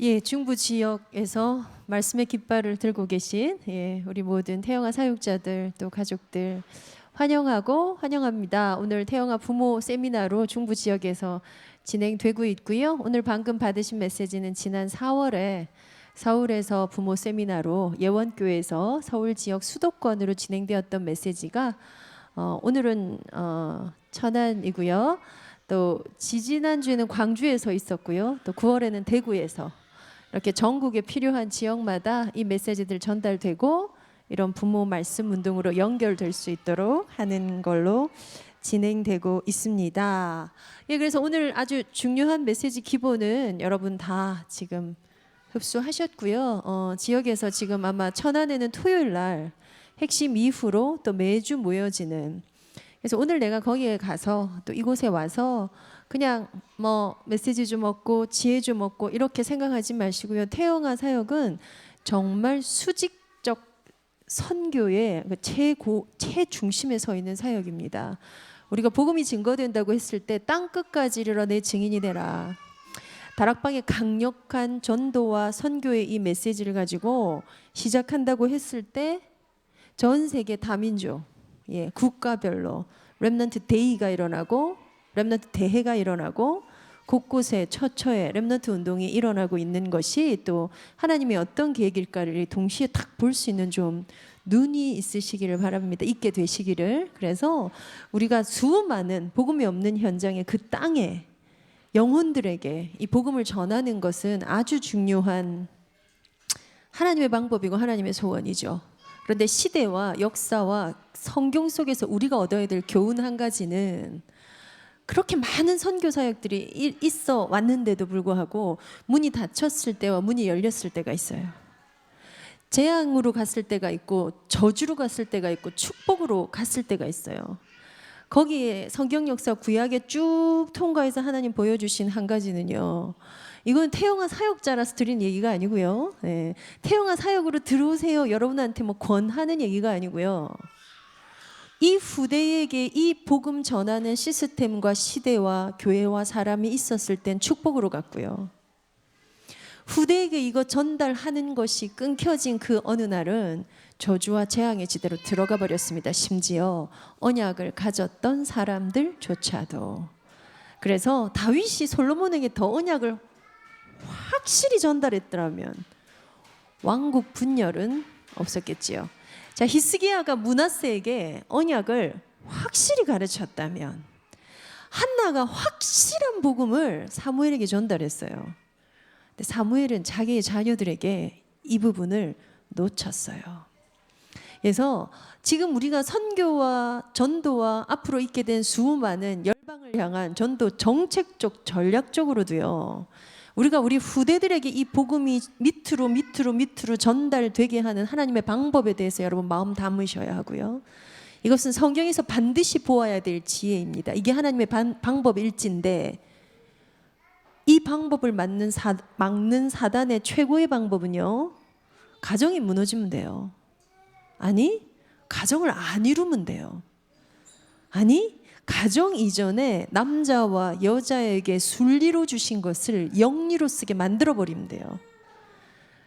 예, 중부 지역에서 말씀의 깃발을 들고 계신 우리 모든 태영아 사역자들 또 가족들 환영하고 환영합니다. 오늘 태영아 부모 세미나로 중부 지역에서 진행되고 있고요. 오늘 방금 받으신 메시지는 지난 4월에 서울에서 부모 세미나로 예원교회에서 서울 지역 수도권으로 진행되었던 메시지가 오늘은 천안이고요. 또 지지난주에는 광주에서 있었고요. 또 9월에는 대구에서 이렇게 전국에 필요한 지역마다 이 메시지들 전달되고 이런 부모 말씀 운동으로 연결될 수 있도록 하는 걸로 진행되고 있습니다. 예, 그래서 오늘 아주 중요한 메시지 기본은 여러분 다 지금 흡수하셨고요. 지역에서 지금 아마 천안에는 토요일 날 핵심 이후로 또 매주 모여지는, 그래서 오늘 내가 거기에 가서 또 이곳에 와서 그냥 뭐 메시지 좀 얻고 지혜 좀 얻고 이렇게 생각하지 마시고요. 태영아 사역은 정말 수직적 선교의 최중심에 서 있는 사역입니다. 우리가 복음이 증거된다고 했을 때 땅 끝까지 이르러 내 증인이 되라. 다락방의 강력한 전도와 선교의 이 메시지를 가지고 시작한다고 했을 때 전 세계 다민족, 국가별로 렘넌트 데이가 일어나고 렘넌트 대회가 일어나고 곳곳에 처처에 렘넌트 운동이 일어나고 있는 것이 또 하나님의 어떤 계획일까를 동시에 딱 볼 수 있는 좀 눈이 있으시기를 바랍니다. 있게 되시기를. 그래서 우리가 수많은 복음이 없는 현장의 그 땅에 영혼들에게 이 복음을 전하는 것은 아주 중요한 하나님의 방법이고 하나님의 소원이죠. 그런데 시대와 역사와 성경 속에서 우리가 얻어야 될 교훈 한 가지는, 그렇게 많은 선교 사역들이 있어 왔는데도 불구하고 문이 닫혔을 때와 문이 열렸을 때가 있어요. 재앙으로 갔을 때가 있고 저주로 갔을 때가 있고 축복으로 갔을 때가 있어요. 거기에 성경 역사 구약에 쭉 통과해서 하나님 보여주신 한 가지는요, 이건 태영아 사역자라서 드린 얘기가 아니고요. 태영아 사역으로 들어오세요 여러분한테 뭐 권하는 얘기가 아니고요. 이 후대에게 이 복음 전하는 시스템과 시대와 교회와 사람이 있었을 땐 축복으로 갔고요. 후대에게 이거 전달하는 것이 끊겨진 그 어느 날은 저주와 재앙의 지대로 들어가 버렸습니다. 심지어 언약을 가졌던 사람들조차도. 그래서 다윗이 솔로몬에게 더 언약을 확실히 전달했더라면 왕국 분열은 없었겠지요. 자, 히스기야가 므낫세에게 언약을 확실히 가르쳤다면 한나가 확실한 복음을 사무엘에게 전달했어요. 근데 사무엘은 자기의 자녀들에게 이 부분을 놓쳤어요. 그래서 지금 우리가 선교와 전도와 앞으로 있게 된 수많은 열방을 향한 전도 정책적 전략적으로도요, 우리가 우리 후대들에게 이 복음이 밑으로 전달되게 하는 하나님의 방법에 대해서 여러분 마음 담으셔야 하고요. 이것은 성경에서 반드시 보아야 될 지혜입니다. 이게 하나님의 방법일진데, 이 방법을 막는 사단의 최고의 방법은요, 가정이 무너지면 돼요. 아니, 가정을 안 이루면 돼요. 아니, 가정 이전에 남자와 여자에게 순리로 주신 것을 영리로 쓰게 만들어 버리면 돼요.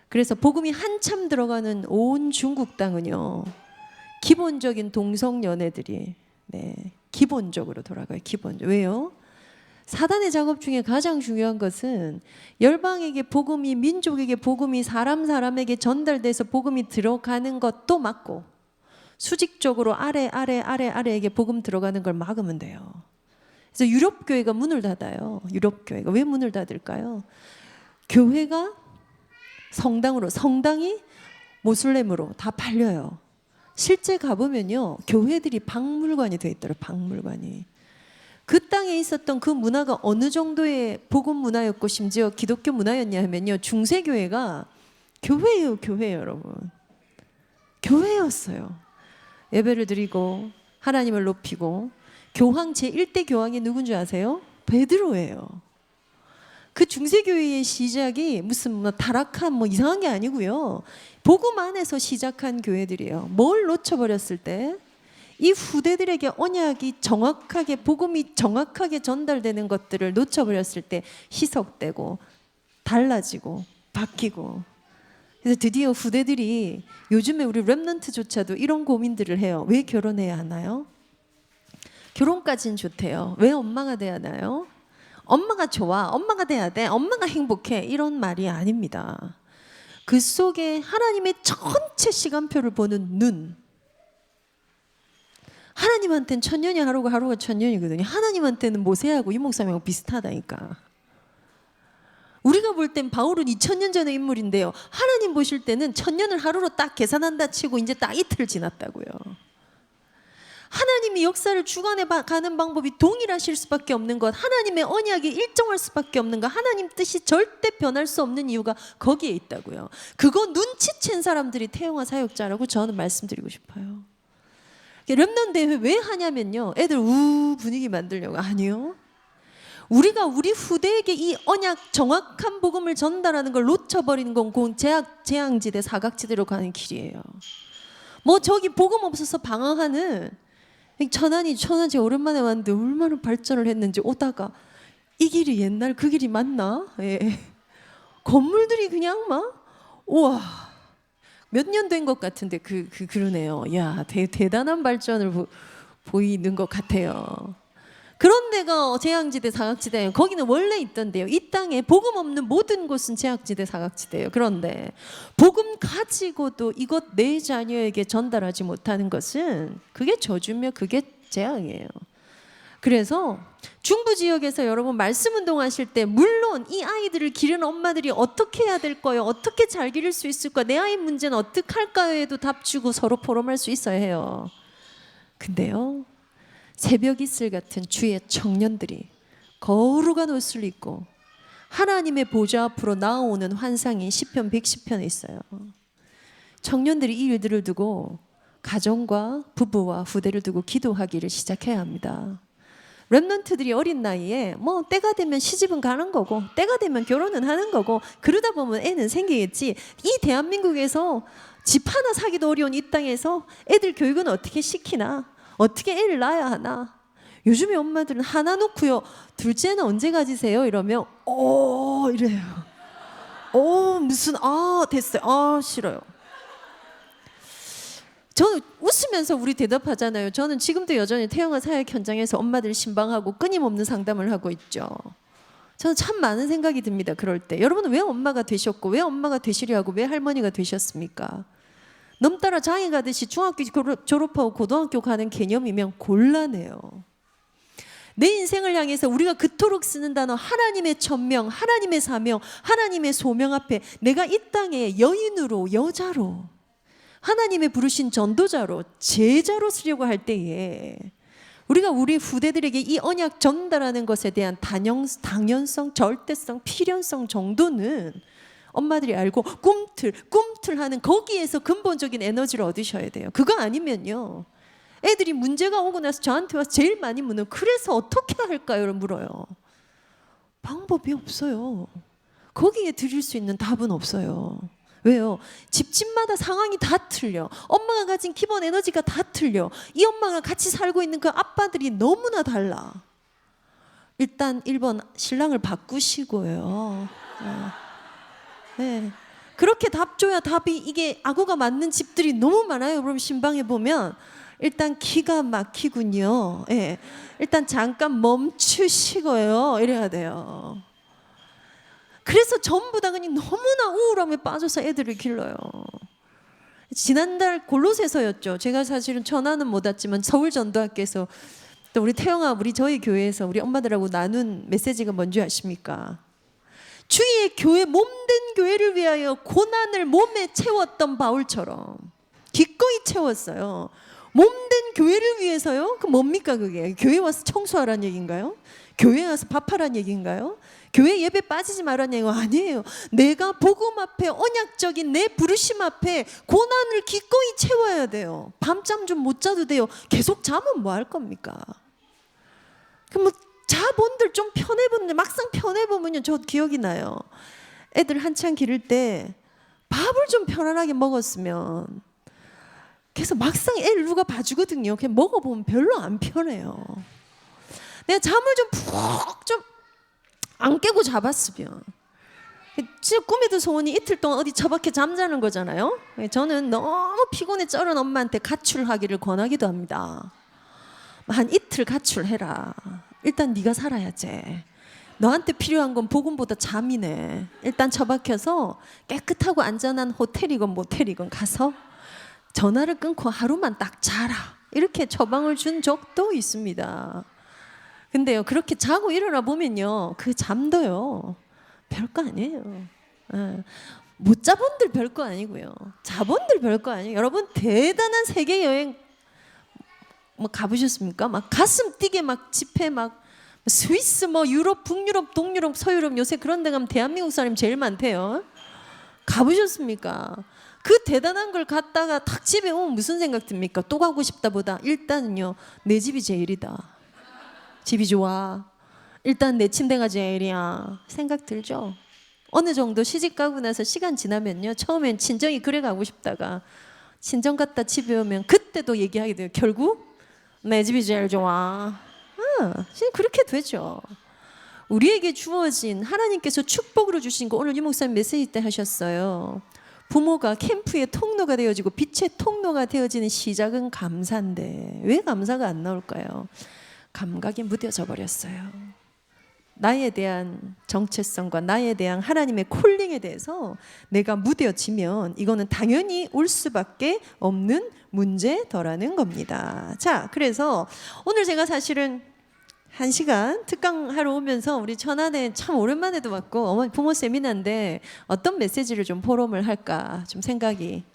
그래서 복음이 한참 들어가는 온 중국 땅은요, 기본적인 동성 연애들이 기본적으로 돌아가요. 왜요? 사단의 작업 중에 가장 중요한 것은 열방에게 복음이, 민족에게 복음이 사람에게 전달돼서 복음이 들어가는 것도 막고, 수직적으로 아래에게 복음 들어가는 걸 막으면 돼요. 그래서 유럽 교회가 문을 닫아요. 유럽 교회가 왜 문을 닫을까요? 교회가 성당이 모슬렘으로 다 팔려요. 실제 가보면요, 교회들이 박물관이 돼 있더라고요. 박물관이. 그 땅에 있었던 그 문화가 어느 정도의 복음 문화였고 심지어 기독교 문화였냐 하면요, 중세교회가 교회예요. 여러분. 교회였어요. 예배를 드리고 하나님을 높이고, 교황 제1대 교황이 누군지 아세요? 베드로예요. 그 중세교회의 시작이 무슨 타락한 이상한 게 아니고요, 복음 안에서 시작한 교회들이에요. 뭘 놓쳐버렸을 때, 이 후대들에게 언약이 정확하게, 복음이 정확하게 전달되는 것들을 놓쳐버렸을 때 희석되고 달라지고 바뀌고. 그래서 드디어 후대들이 요즘에 우리 랩런트조차도 이런 고민들을 해요. 왜 결혼해야 하나요? 결혼까지는 좋대요. 왜 엄마가 돼야 하나요? 엄마가 좋아. 엄마가 돼야 돼. 엄마가 행복해. 이런 말이 아닙니다. 그 속에 하나님의 전체 시간표를 보는 눈. 하나님한테는 천년이 하루가 하루가 천년이거든요. 하나님한테는 모세하고 이목사님하고 비슷하다니까. 우리가 볼 땐 바울은 2000년 전의 인물인데요. 하나님 보실 때는 1000년을 하루로 딱 계산한다 치고 이제 딱 이틀 지났다고요. 하나님이 역사를 주관해 가는 방법이 동일하실 수밖에 없는 것, 하나님의 언약이 일정할 수밖에 없는 것, 하나님 뜻이 절대 변할 수 없는 이유가 거기에 있다고요. 그거 눈치챈 사람들이 태영아 사역자라고 저는 말씀드리고 싶어요. 렘넌트 대회 왜 하냐면요, 애들 분위기 만들려고. 아니요, 우리가 우리 후대에게 이 언약 정확한 복음을 전달하는 걸 놓쳐버리는 건 재앙지대 사각지대로 가는 길이에요. 뭐 저기 복음 없어서 방황하는 천안지 오랜만에 왔는데 얼마나 발전을 했는지 오다가 이 길이 옛날 그 길이 맞나? 예. 건물들이 그냥 막 우와 몇 년 된 것 같은데 그러네요. 야 대단한 발전을 보이는 것 같아요. 그런 데가 재앙지대 사각지대예요. 거기는 원래 있던데요. 이 땅에 복음 없는 모든 곳은 재앙지대 사각지대예요. 그런데 복음 가지고도 이것 내 자녀에게 전달하지 못하는 것은 그게 저주며 그게 재앙이에요. 그래서 중부 지역에서 여러분 말씀 운동하실 때 물론 이 아이들을 기르는 엄마들이 어떻게 해야 될 거예요? 어떻게 잘 기를 수 있을까? 내 아이 문제는 어떻게 할까요?에도 답 주고 서로 포럼할 수 있어야 해요. 근데요, 새벽 이슬 같은 주의 청년들이 거룩한 옷을 입고 하나님의 보좌 앞으로 나아오는 환상이 시편 110편에 있어요. 청년들이 이 일들을 두고 가정과 부부와 후대를 두고 기도하기를 시작해야 합니다. 랩런트들이 어린 나이에 뭐 때가 되면 시집은 가는 거고 때가 되면 결혼은 하는 거고 그러다 보면 애는 생기겠지. 이 대한민국에서 집 하나 사기도 어려운 이 땅에서 애들 교육은 어떻게 시키나? 어떻게 애를 낳아야 하나? 요즘에 엄마들은 하나 놓고요, 둘째는 언제 가지세요? 이러면 이래요. 무슨 됐어요. 싫어요. 저는 웃으면서 우리 대답하잖아요. 저는 지금도 여전히 태영아 사역 현장에서 엄마들 신방하고 끊임없는 상담을 하고 있죠. 저는 참 많은 생각이 듭니다. 그럴 때 여러분은 왜 엄마가 되셨고 왜 엄마가 되시려 하고 왜 할머니가 되셨습니까? 넘따라 장애 가듯이 중학교 졸업하고 고등학교 가는 개념이면 곤란해요. 내 인생을 향해서 우리가 그토록 쓰는 단어 하나님의 천명, 하나님의 사명, 하나님의 소명 앞에 내가 이 땅에 여인으로 여자로 하나님의 부르신 전도자로 제자로 쓰려고 할 때에 우리가 우리 후대들에게 이 언약 전달하는 것에 대한 당연성, 절대성, 필연성 정도는 엄마들이 알고 꿈틀하는 거기에서 근본적인 에너지를 얻으셔야 돼요. 그거 아니면요, 애들이 문제가 오고 나서 저한테 와서 제일 많이 묻는 그래서 어떻게 할까요? 물어요. 방법이 없어요. 거기에 드릴 수 있는 답은 없어요. 왜요? 집집마다 상황이 다 틀려. 엄마가 가진 기본 에너지가 다 틀려. 이 엄마가 같이 살고 있는 그 아빠들이 너무나 달라. 일단 1번 신랑을 바꾸시고요. 네. 그렇게 답 줘야 답이 이게 아구가 맞는 집들이 너무 많아요. 그럼 신방에 보면 일단 기가 막히군요. 네. 일단 잠깐 멈추시고요. 이래야 돼요. 그래서 전부 다 그냥 너무나 우울함에 빠져서 애들을 길러요. 지난달 골로새서였죠. 제가 사실은 전화는 못 왔지만 서울 전도학교에서 또 우리 태영아 저희 교회에서 우리 엄마들하고 나눈 메시지가 뭔지 아십니까? 주의 교회 몸된 교회를 위하여 고난을 몸에 채웠던 바울처럼 기꺼이 채웠어요. 몸된 교회를 위해서요? 그 뭡니까 그게? 교회 와서 청소하라는 얘기인가요? 교회 와서 밥하라는 얘기인가요? 교회 예배 빠지지 말라는 얘기가 아니에요. 내가 복음 앞에 언약적인 내 부르심 앞에 고난을 기꺼이 채워야 돼요. 밤잠 좀 못 자도 돼요. 계속 자면 뭐 할 겁니까? 그럼 자본들 좀 편해보는데 막상 편해보면요, 저 기억이 나요. 애들 한창 기를 때 밥을 좀 편안하게 먹었으면 그래서 막상 애를 누가 봐주거든요. 그냥 먹어보면 별로 안 편해요. 내가 잠을 좀 푹 좀 안 깨고 잡았으면 진짜 꿈에도 소원이 이틀 동안 어디 처박혀 잠자는 거잖아요. 저는 너무 피곤에 쩔은 엄마한테 가출하기를 권하기도 합니다. 한 이틀 가출해라. 일단 네가 살아야지. 너한테 필요한 건 복음보다 잠이네. 일단 처박혀서 깨끗하고 안전한 호텔이건 모텔이건 가서 전화를 끊고 하루만 딱 자라. 이렇게 처방을 준 적도 있습니다. 근데요, 그렇게 자고 일어나 보면요, 그 잠도요 별거 아니에요. 못 자본들 별거 아니고요, 자본들 별거 아니에요. 여러분 대단한 세계 여행 뭐 가보셨습니까? 막 가슴 뛰게 막 집회 막 스위스 뭐 유럽 북유럽 동유럽 서유럽 요새 그런 데 가면 대한민국 사람이 제일 많대요. 가보셨습니까? 그 대단한 걸 갔다가 탁 집에 오면 무슨 생각 듭니까? 또 가고 싶다 보다 일단은요, 내 집이 제일이다. 집이 좋아. 일단 내 침대가 제일이야. 생각 들죠? 어느 정도 시집 가고 나서 시간 지나면요, 처음엔 친정이 그래 가고 싶다가 친정 갔다 집에 오면 그때도 얘기하게 돼요. 결국 내 집이 제일 좋아. 그렇게 되죠. 우리에게 주어진 하나님께서 축복으로 주신 거 오늘 유 목사님 메시지 때 하셨어요. 부모가 캠프의 통로가 되어지고 빛의 통로가 되어지는 시작은 감사인데 왜 감사가 안 나올까요? 감각이 무뎌져 버렸어요. 나에 대한 정체성과 나에 대한 하나님의 콜링에 대해서 내가 무뎌지면 이거는 당연히 올 수밖에 없는 문제더라는 겁니다. 자, 그래서 오늘 제가 사실은 1시간 특강하러 오면서 우리 천안에 참 오랜만에도 왔고 어머니 부모 세미나인데 어떤 메시지를 좀 포럼을 할까 좀 생각이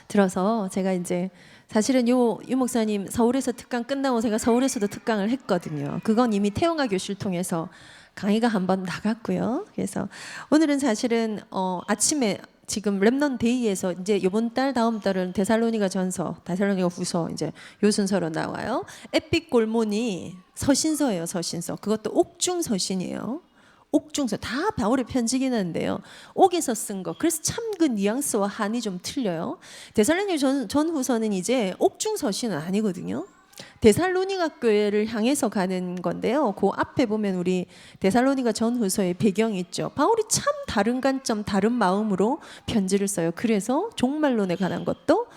들어서 제가 이제 사실은 유 목사님 서울에서 특강 끝나고 제가 서울에서도 특강을 했거든요. 그건 이미 태영아 교실을 통해서 강의가 한번 나갔고요. 그래서 오늘은 사실은 아침에 지금 렘넌트 데이에서 이제 이번 달 다음 달은 데살로니가 전서, 데살로니가 후서 이제 요 순서로 나와요. 에픽 골몬이 서신서예요, 서신서. 그것도 옥중 서신이에요. 옥중서 다 바울의 편지긴 한데요. 옥에서 쓴 거. 그래서 참 그 뉘앙스와 한이 좀 틀려요. 데살로니가 전후서는 이제 옥중 서신은 아니거든요. 데살로니가 교회를 향해서 가는 건데요. 그 앞에 보면 우리 데살로니가 전후서의 배경이 있죠. 바울이 참 다른 관점, 다른 마음으로 편지를 써요. 그래서 종말론에 관한 것도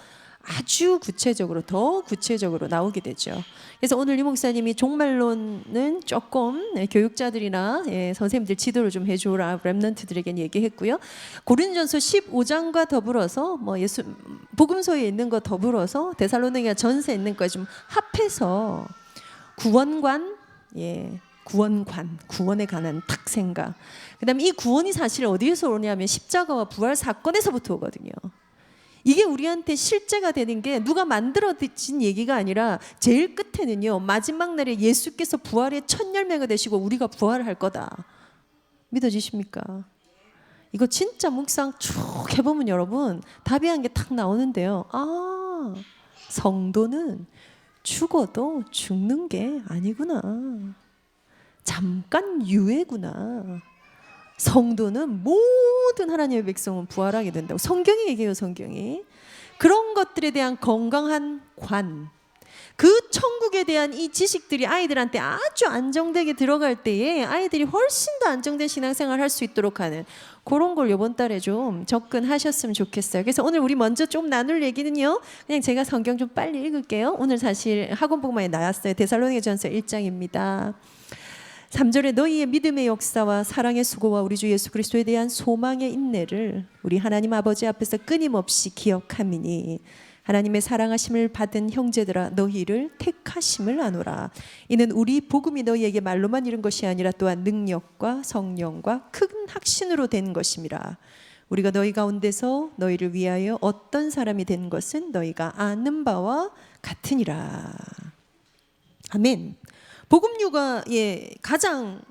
아주 구체적으로 더 구체적으로 나오게 되죠. 그래서 오늘 유 목사님이 종말론은 조금 교육자들이나 선생님들 지도를 좀 해주라 렘넌트들에게 얘기했고요. 고린도전서 15장과 더불어서 뭐 예수 복음서에 있는 거 더불어서 데살로니가 전서에 있는 거 좀 합해서 구원관, 구원에 관한 탁 생각. 그다음에 이 구원이 사실 어디에서 오냐면 십자가와 부활 사건에서부터 오거든요. 이게 우리한테 실제가 되는 게 누가 만들어진 얘기가 아니라 제일 끝에는요, 마지막 날에 예수께서 부활의 첫 열매가 되시고 우리가 부활할 거다. 믿어지십니까? 이거 진짜 묵상 쭉 해보면 여러분 답이 한 개 탁 나오는데요. 아, 성도는 죽어도 죽는 게 아니구나. 잠깐 유예구나. 성도는 모든 하나님의 백성은 부활하게 된다고 성경이 얘기해요. 성경이 그런 것들에 대한 건강한 관, 그 천국에 대한 이 지식들이 아이들한테 아주 안정되게 들어갈 때에 아이들이 훨씬 더 안정된 신앙생활을 할 수 있도록 하는 그런 걸 이번 달에 좀 접근하셨으면 좋겠어요. 그래서 오늘 우리 먼저 좀 나눌 얘기는요, 그냥 제가 성경 좀 빨리 읽을게요. 오늘 사실 학원복음에 나왔어요. 데살로니가전서 1장입니다. 3절에 너희의 믿음의 역사와 사랑의 수고와 우리 주 예수 그리스도에 대한 소망의 인내를 우리 하나님 아버지 앞에서 끊임없이 기억함이니 하나님의 사랑하심을 받은 형제들아 너희를 택하심을 아노라. 이는 우리 복음이 너희에게 말로만 이른 것이 아니라 또한 능력과 성령과 큰 확신으로 된 것임이라. 우리가 너희 가운데서 너희를 위하여 어떤 사람이 된 것은 너희가 아는 바와 같으니라. 아멘. 복음 육아의 가장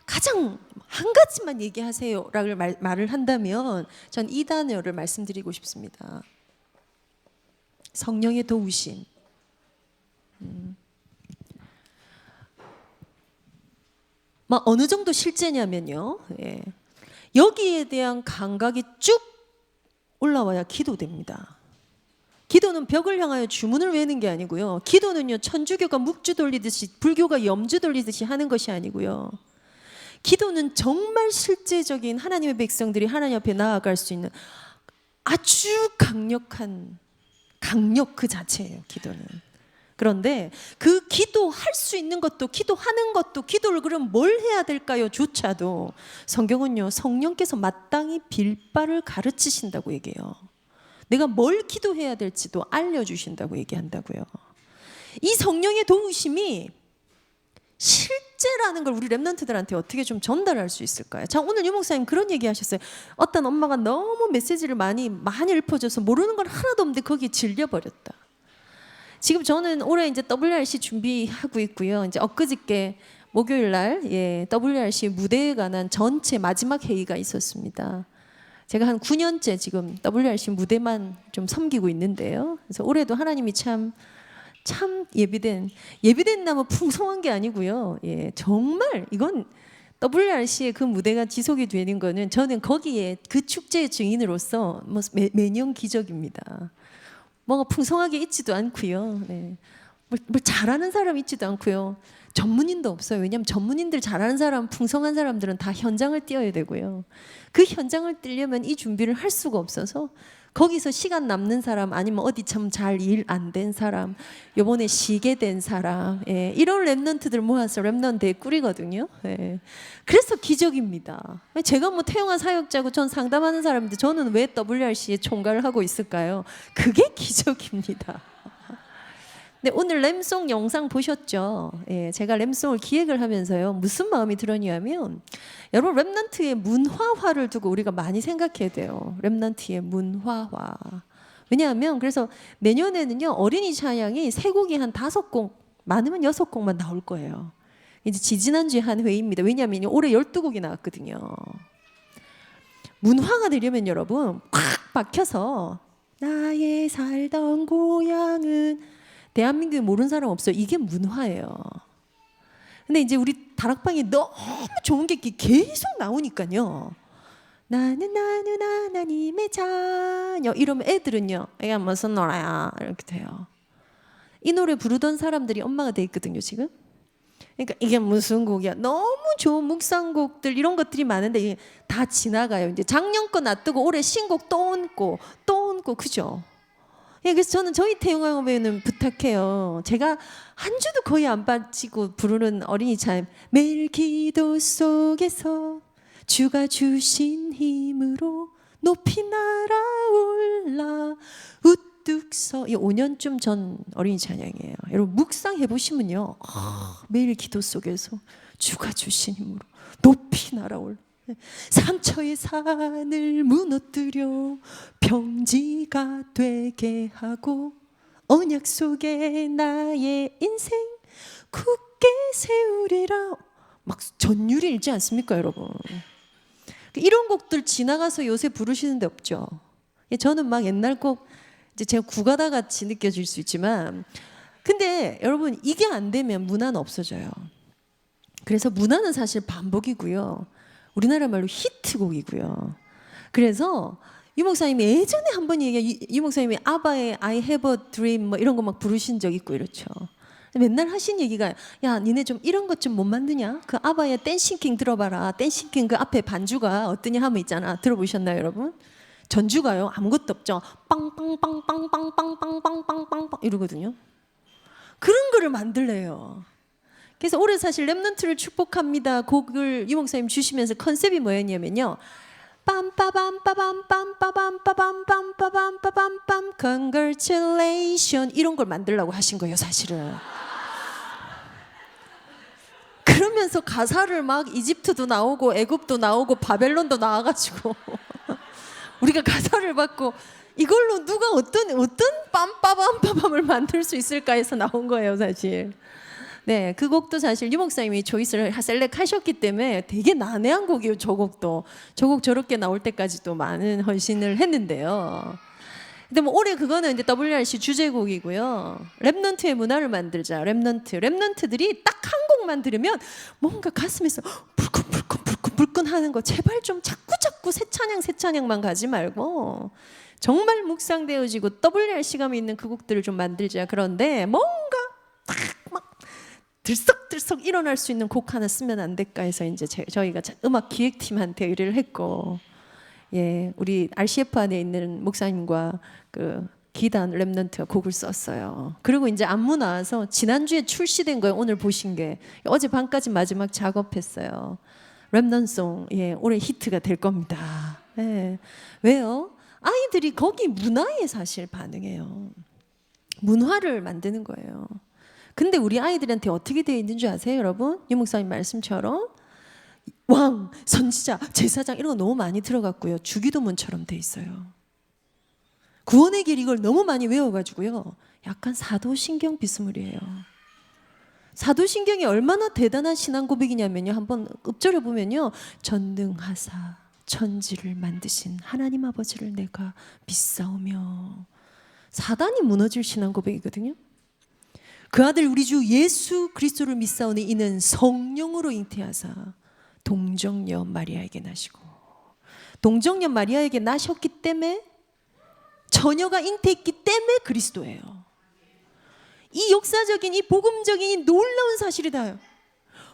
한 가지만 얘기하세요라고 말을 한다면 전 이 단어를 말씀드리고 싶습니다. 성령의 도우심. 막 어느 정도 실제냐면요, 여기에 대한 감각이 쭉 올라와야 기도됩니다. 기도는 벽을 향하여 주문을 외는 게 아니고요. 기도는요, 천주교가 묵주 돌리듯이 불교가 염주 돌리듯이 하는 것이 아니고요. 기도는 정말 실제적인 하나님의 백성들이 하나님 앞에 나아갈 수 있는 아주 강력한 강력 그 자체예요, 기도는. 그런데 그 기도할 수 있는 것도, 기도하는 것도, 기도를 그럼 뭘 해야 될까요? 조차도 성경은요, 성령께서 마땅히 빌 바를 가르치신다고 얘기해요. 내가 뭘 기도해야 될지도 알려주신다고 얘기한다고요. 이 성령의 도우심이 실제라는 걸 우리 랩런트들한테 어떻게 좀 전달할 수 있을까요? 자, 오늘 유 목사님 그런 얘기 하셨어요. 어떤 엄마가 너무 메시지를 많이 읊어줘서 모르는 건 하나도 없는데 거기에 질려버렸다. 지금 저는 올해 이제 WRC 준비하고 있고요. 이제 엊그저께 목요일 날 WRC 무대에 관한 전체 마지막 회의가 있었습니다. 제가 한 9년째 지금 WRC 무대만 좀 섬기고 있는데요. 그래서 올해도 하나님이 참 예비된 나무 풍성한 게 아니고요. 정말 이건 WRC의 그 무대가 지속이 되는 거는 저는 거기에 그 축제의 증인으로서 뭐 매년 기적입니다. 뭔가 풍성하게 있지도 않고요. 뭘 잘하는 사람 있지도 않고요. 전문인도 없어요. 왜냐하면 전문인들 잘하는 사람, 풍성한 사람들은 다 현장을 뛰어야 되고요. 그 현장을 뛰려면 이 준비를 할 수가 없어서 거기서 시간 남는 사람, 아니면 어디 참 잘 일 안 된 사람, 요번에 쉬게 된 사람, 이런 랩런트들 모아서 랩넌 대회 꾸리거든요. 그래서 기적입니다. 제가 뭐 태영아 사역자고 전 상담하는 사람인데 저는 왜 WRC에 총괄을 하고 있을까요? 그게 기적입니다. 네, 오늘 램송 영상 보셨죠? 제가 램송을 기획을 하면서요, 무슨 마음이 들었냐면, 여러분 랩넌트의 문화화를 두고 우리가 많이 생각해야 돼요. 랩넌트의 문화화. 왜냐하면 그래서 내년에는요, 어린이 찬양이 세 곡이 한 5곡, 많으면 6곡만 나올 거예요. 이제 지지난주에 한 회의입니다. 왜냐하면 올해 12곡이 나왔거든요. 문화가 되려면 여러분 꽉 박혀서 나의 살던 고향은, 대한민국에 모르는 사람 없어요. 이게 문화예요. 근데 이제 우리 다락방에 너무 좋은 게 계속 나오니까요. 나는 하나님의 자녀 이러면 애들은요, 이게 무슨 노래야 이렇게 돼요. 이 노래 부르던 사람들이 엄마가 돼 있거든요 지금. 그러니까 이게 무슨 곡이야. 너무 좋은 묵상곡들 이런 것들이 많은데 이게 다 지나가요. 이제 작년 거 놔두고 올해 신곡 또 얹고 그죠? 그래서 저는 저희 태영아 배우는 부탁해요. 제가 한 주도 거의 안 빠지고 부르는 어린이 참, 매일 기도 속에서 주가 주신 힘으로 높이 날아올라 우뚝 서, 이 5년쯤 전 어린이 찬양이에요. 여러분 묵상해 보시면요, 매일 기도 속에서 주가 주신 힘으로 높이 날아올라 상처의 산을 무너뜨려 평지가 되게 하고 언약 속에 나의 인생 굳게 세우리라. 막 전율이 일지 않습니까 여러분? 이런 곡들 지나가서 요새 부르시는 데 없죠. 저는 막 옛날 곡 이제 제가 구가다 같이 느껴질 수 있지만, 근데 여러분 이게 안 되면 문화는 없어져요. 그래서 문화는 사실 반복이고요, 우리나라 말로 히트곡이고요. 그래서 유 목사님이 예전에 한번 유 목사님이 아바의 I have a dream 뭐 이런 거 막 부르신 적 있고 이렇죠. 맨날 하신 얘기가, 야 니네 좀 이런 것 좀 못 만드냐? 그 아바의 댄싱킹 들어봐라. 댄싱킹 그 앞에 반주가 어떠냐 하면 있잖아. 들어보셨나요 여러분? 전주가요 아무것도 없죠. 빵빵빵빵빵빵빵빵빵빵 이러거든요. 그런 거를 만들래요. 그래서 올해 사실 랩넌트를 축복합니다 곡을 유 목사님 주시면서 컨셉이 뭐였냐면요, 빰빠밤빠밤빰빠밤빠밤빰빠밤빠밤빰 congratulation 이런 걸 만들려고 하신 거예요 사실은. 그러면서 가사를 막 이집트도 나오고 애굽도 나오고 바벨론도 나와가지고 우리가 가사를 받고 이걸로 누가 어떤 빰빠밤빠밤을 만들 수 있을까 해서 나온 거예요 사실. 네, 그 곡도 사실 유 목사님이 조이스를 셀렉하셨기 때문에 되게 난해한 곡이에요. 저 곡도. 저 곡 저렇게 나올 때까지도 많은 헌신을 했는데요. 근데 뭐 올해 그거는 이제 WRC 주제곡이고요. 랩넌트의 문화를 만들자. 랩넌트들이 딱 한 곡만 들으면 뭔가 가슴에서 불끈 하는 거, 제발 좀 자꾸 새 찬양만 가지 말고 정말 묵상되어지고 WRC감이 있는 그 곡들을 좀 만들자. 그런데 뭔가 딱 막 들썩들썩 일어날 수 있는 곡 하나 쓰면 안 될까 해서 이제 저희가 음악 기획팀한테 의뢰를 했고, 예, 우리 RCF 안에 있는 목사님과 그 기단 렘넌트가 곡을 썼어요. 그리고 이제 안무 나와서 지난주에 출시된 거예요. 오늘 보신 게 어제 밤까지 마지막 작업했어요. 렘넌송, 예, 올해 히트가 될 겁니다. 예. 왜요? 아이들이 거기 문화에 사실 반응해요. 문화를 만드는 거예요. 근데 우리 아이들한테 어떻게 되어 있는 줄 아세요, 여러분? 유 목사님 말씀처럼 왕, 선지자, 제사장 이런 거 너무 많이 들어갔고요. 주기도문처럼 돼 있어요. 구원의 길 이걸 너무 많이 외워가지고요. 약간 사도신경 비스무리예요. 사도신경이 얼마나 대단한 신앙 고백이냐면요. 한번 읊조려 보면요. 전능하사 천지를 만드신 하나님 아버지를 내가 믿사오며. 사단이 무너질 신앙 고백이거든요. 그 아들 우리 주 예수 그리스도를 믿사오니 이는 성령으로 잉태하사 동정녀 마리아에게 나시고. 동정녀 마리아에게 나셨기 때문에, 처녀가 잉태했기 때문에 그리스도예요. 이 역사적인, 이 복음적인, 이 놀라운 사실이다.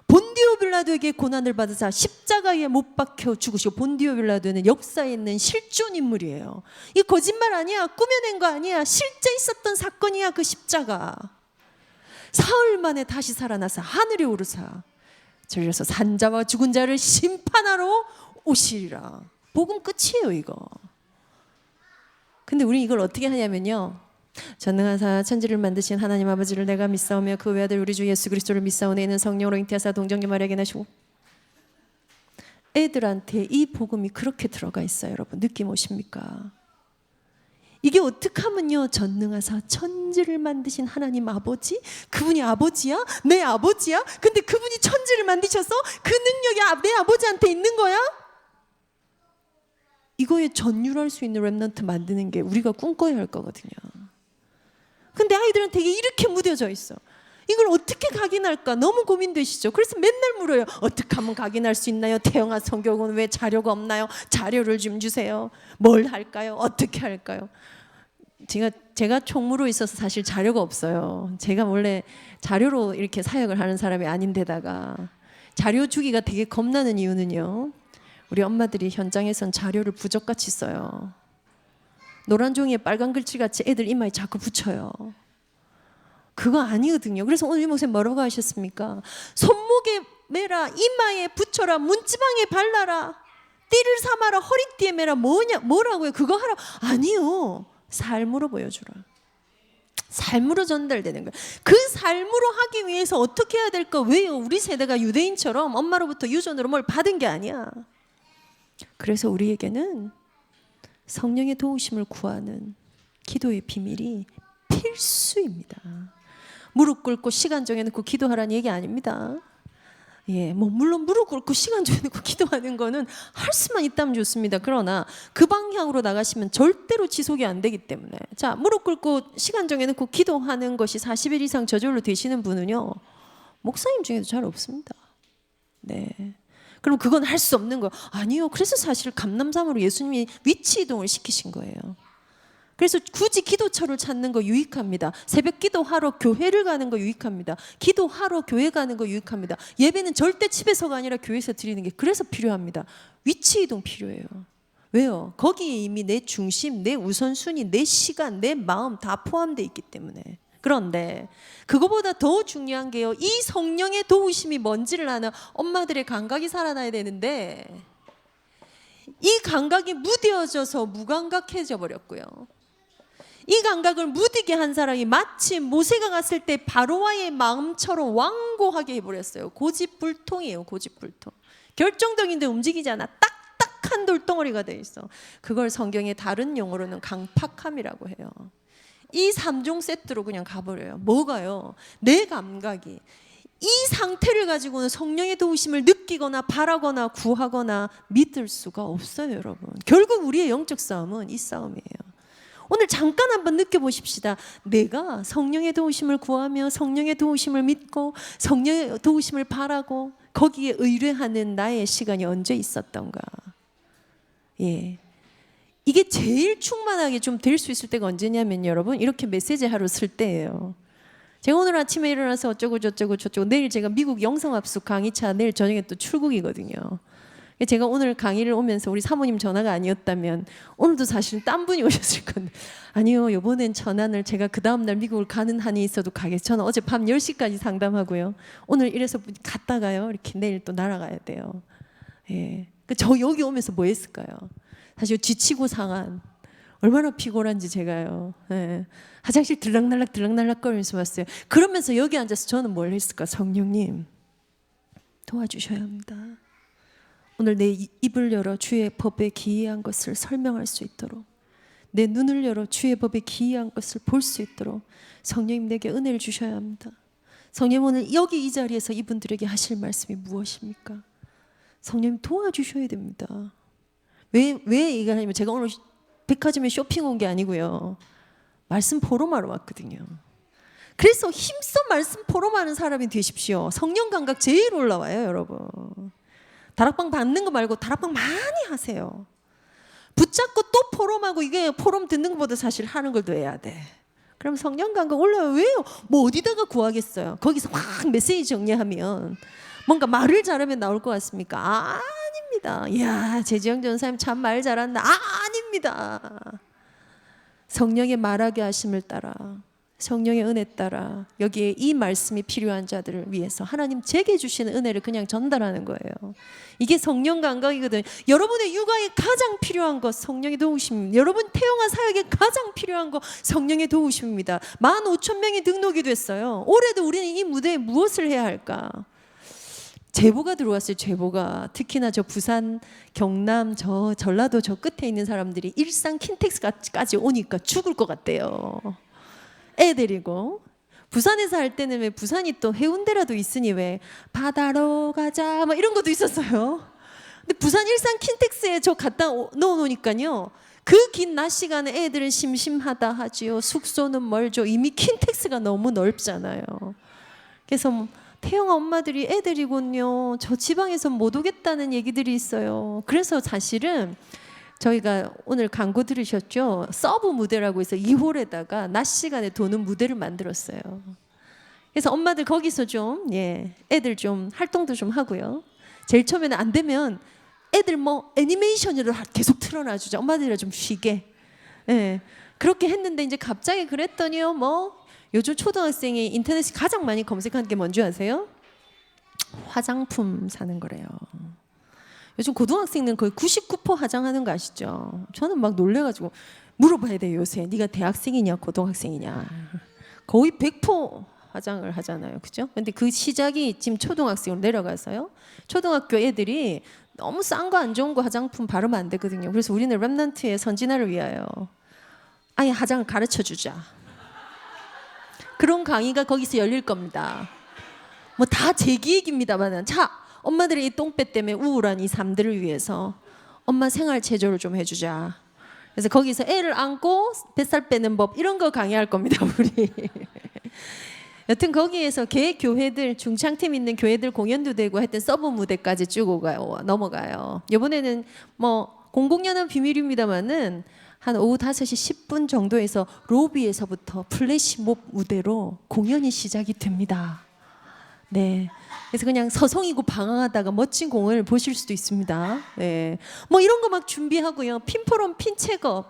본디오 빌라도에게 고난을 받으사 십자가에 못 박혀 죽으시고, 본디오 빌라도는 역사에 있는 실존 인물이에요. 이 거짓말 아니야, 꾸며낸 거 아니야, 실제 있었던 사건이야. 그 십자가 사흘 만에 다시 살아나서 하늘에 오르사 저리서 산자와 죽은 자를 심판하러 오시리라. 복음 끝이에요 이거. 근데 우리 이걸 어떻게 하냐면요, 전능하사 천지를 만드신 하나님 아버지를 내가 믿사오며 그 외아들 우리 주 예수 그리스도를 믿사오니 이는 성령으로 잉태하사 동정녀 마리아에게 나시고. 애들한테 이 복음이 그렇게 들어가 있어요. 여러분 느낌 오십니까? 이게 어떻게 하면요, 전능하사 천지를 만드신 하나님 아버지? 그분이 아버지야? 내 아버지야? 근데 그분이 천지를 만드셔서 그 능력이 내 아버지한테 있는 거야? 이거에 전율할 수 있는 렘넌트 만드는 게 우리가 꿈꿔야 할 거거든요. 근데 아이들한테 이게 이렇게 무뎌져 있어. 이걸 어떻게 각인할까 너무 고민되시죠? 그래서 맨날 물어요. 어떻게 하면 각인할 수 있나요? 태영아 성경은 왜 자료가 없나요? 자료를 좀 주세요. 뭘 할까요? 어떻게 할까요? 제가 총무로 있어서 사실 자료가 없어요. 제가 원래 자료로 이렇게 사역을 하는 사람이 아닌데다가 자료 주기가 되게 겁나는 이유는요, 우리 엄마들이 현장에선 자료를 부적같이 써요. 노란 종이에 빨간 글씨같이 애들 이마에 자꾸 붙여요. 그거 아니거든요. 그래서 오늘 이 목사님 뭐라고 하셨습니까? 손목에 매라, 이마에 붙여라, 문지방에 발라라, 띠를 삼아라, 허리띠에 매라. 뭐라고요? 그거 하라. 아니요, 삶으로 보여주라. 삶으로 전달되는 거예요. 그 삶으로 하기 위해서 어떻게 해야 될까? 왜요? 우리 세대가 유대인처럼 엄마로부터 유전으로 뭘 받은 게 아니야. 그래서 우리에게는 성령의 도우심을 구하는 기도의 비밀이 필수입니다. 무릎 꿇고 시간 정해놓고 기도하라는 얘기 아닙니다. 예, 뭐 물론 무릎 꿇고 시간 정해놓고 기도하는 거는 할 수만 있다면 좋습니다. 그러나 그 방향으로 나가시면 절대로 지속이 안 되기 때문에, 자, 무릎 꿇고 시간 정해놓고 기도하는 것이 40일 이상 저절로 되시는 분은요, 목사님 중에도 잘 없습니다. 네. 그럼 그건 할 수 없는 거예요. 아니요. 그래서 사실 감람산으로 예수님이 위치 이동을 시키신 거예요. 그래서 굳이 기도처를 찾는 거 유익합니다. 새벽 기도하러 교회를 가는 거 유익합니다. 기도하러 교회 가는 거 유익합니다. 예배는 절대 집에서가 아니라 교회에서 드리는 게 그래서 필요합니다. 위치 이동 필요해요. 왜요? 거기에 이미 내 중심, 내 우선순위, 내 시간, 내 마음 다 포함되어 있기 때문에. 그런데 그거보다 더 중요한 게요, 이 성령의 도우심이 뭔지를 아는 엄마들의 감각이 살아나야 되는데, 이 감각이 무뎌져서 무감각해져 버렸고요. 이 감각을 무디게 한 사람이 마치 모세가 갔을 때 바로와의 마음처럼 완고하게 해버렸어요. 고집불통이에요. 고집불통. 결정적인데 움직이지 않아. 딱딱한 돌덩어리가 돼 있어. 그걸 성경의 다른 용어로는 강팍함이라고 해요. 이 3종 세트로 그냥 가버려요. 뭐가요? 내 감각이 이 상태를 가지고는 성령의 도우심을 느끼거나 바라거나 구하거나 믿을 수가 없어요, 여러분. 결국 우리의 영적 싸움은 이 싸움이에요. 오늘 잠깐 한번 느껴보십시다. 내가 성령의 도우심을 구하며 성령의 도우심을 믿고 성령의 도우심을 바라고 거기에 의뢰하는 나의 시간이 언제 있었던가. 예. 이게 제일 충만하게 좀 될 수 있을 때가 언제냐면 여러분, 이렇게 메시지 하루 쓸 때예요. 제가 오늘 아침에 일어나서 어쩌고 저쩌고 저쩌고 내일 제가 미국 영성합숙 강의차 내일 저녁에 또 출국이거든요. 제가 오늘 강의를 오면서 우리 사모님 전화가 아니었다면 오늘도 사실은 딴 분이 오셨을 건데 아니요 이번엔 전화를 제가 그 다음날 미국을 가는 한이 있어도 가겠어요. 저는 어제 밤 10시까지 상담하고요. 오늘 이래서 갔다가요 이렇게 내일 또 날아가야 돼요. 예. 저 여기 오면서 뭐 했을까요? 사실 지치고 상한 얼마나 피곤한지 제가요. 예. 화장실 들락날락 거리면서 왔어요. 그러면서 여기 앉아서 저는 뭘 했을까? 성령님 도와주셔야 합니다. 오늘 내 입을 열어 주의 법에 기이한 것을 설명할 수 있도록 내 눈을 열어 주의 법에 기이한 것을 볼 수 있도록 성령님 내게 은혜를 주셔야 합니다. 성령님 오늘 여기 이 자리에서 이분들에게 하실 말씀이 무엇입니까? 성령님 도와주셔야 됩니다. 왜 얘기하냐면 제가 오늘 백화점에 쇼핑 온 게 아니고요. 말씀 포럼하러 왔거든요. 그래서 힘써 말씀 포럼하는 사람이 되십시오. 성령 감각 제일 올라와요, 여러분. 다락방 받는 거 말고 다락방 많이 하세요. 붙잡고 또 포럼하고 이게 포럼 듣는 것보다 사실 하는 걸 더 해야 돼. 그럼 성령 감각 올라요. 왜요? 뭐 어디다가 구하겠어요? 거기서 확 메시지 정리하면 뭔가 말을 잘하면 나올 것 같습니까? 아닙니다. 이야 재지영 전사님 참 말 잘한다. 아닙니다. 성령의 말하게 하심을 따라 성령의 은혜 따라 여기에 이 말씀이 필요한 자들을 위해서 하나님 제게 주시는 은혜를 그냥 전달하는 거예요. 이게 성령 감각이거든요. 여러분의 육아에 가장 필요한 것 성령의 도우심입니다. 여러분 태영아 사역에 가장 필요한 것 성령의 도우심입니다. 15,000명이 등록이 됐어요. 올해도 우리는 이 무대에 무엇을 해야 할까? 제보가 들어왔어요. 제보가 특히나 저 부산, 경남, 저 전라도 저 끝에 있는 사람들이 일산 킨텍스까지 오니까 죽을 것 같대요. 애 데리고 부산에서 할 때는 왜 부산이 또 해운대라도 있으니 왜 바다로 가자 막 이런 것도 있었어요. 근데 부산 일산 킨텍스에 저 갖다 넣어놓으니까요. 그 긴 낮 시간에 애들은 심심하다 하지요. 숙소는 멀죠. 이미 킨텍스가 너무 넓잖아요. 그래서 태영아 엄마들이 애 데리고는요 저 지방에서 못 오겠다는 얘기들이 있어요. 그래서 사실은 저희가 오늘 광고 들으셨죠? 서브 무대라고 해서 2홀에다가 낮 시간에 도는 무대를 만들었어요. 그래서 엄마들 거기서 좀 애들 좀 활동도 좀 하고요. 제일 처음에는 안 되면 애들 뭐 애니메이션으로 계속 틀어놔주자. 엄마들이랑 좀 쉬게. 예. 그렇게 했는데 이제 갑자기 그랬더니요 뭐 요즘 초등학생이 인터넷에 가장 많이 검색하는 게 뭔지 아세요? 화장품 사는 거래요. 요즘 고등학생들은 거의 99% 화장하는 거 아시죠? 저는 막 놀래가지고 물어봐야 돼요 요새. 네가 대학생이냐 고등학생이냐. 거의 100% 화장을 하잖아요, 그죠? 근데 그 시작이 지금 초등학생으로 내려가서요. 초등학교 애들이 너무 싼 거 안 좋은 거 화장품 바르면 안 되거든요. 그래서 우리는 랩넌트의 선진화를 위하여 아예 화장을 가르쳐 주자. 그런 강의가 거기서 열릴 겁니다. 뭐 다 제 기획입니다만 자 엄마들의 이 똥배 때문에 우울한 이 삶들을 위해서 엄마 생활 체조를 좀 해주자. 그래서 거기서 애를 안고 뱃살 빼는 법 이런 거 강의할 겁니다 우리. 여튼 거기에서 개 교회들 중창팀 있는 교회들 공연도 되고 하여튼 서브 무대까지 쭉 넘어가요. 이번에는 뭐 공공연한 비밀입니다만은 한 오후 5시 10분 정도에서 로비에서부터 플래시몹 무대로 공연이 시작이 됩니다. 네. 그래서 그냥 서성이고 방황하다가 멋진 공연을 보실 수도 있습니다. 네. 뭐 이런 거 막 준비하고요. 핀포럼 핀체거.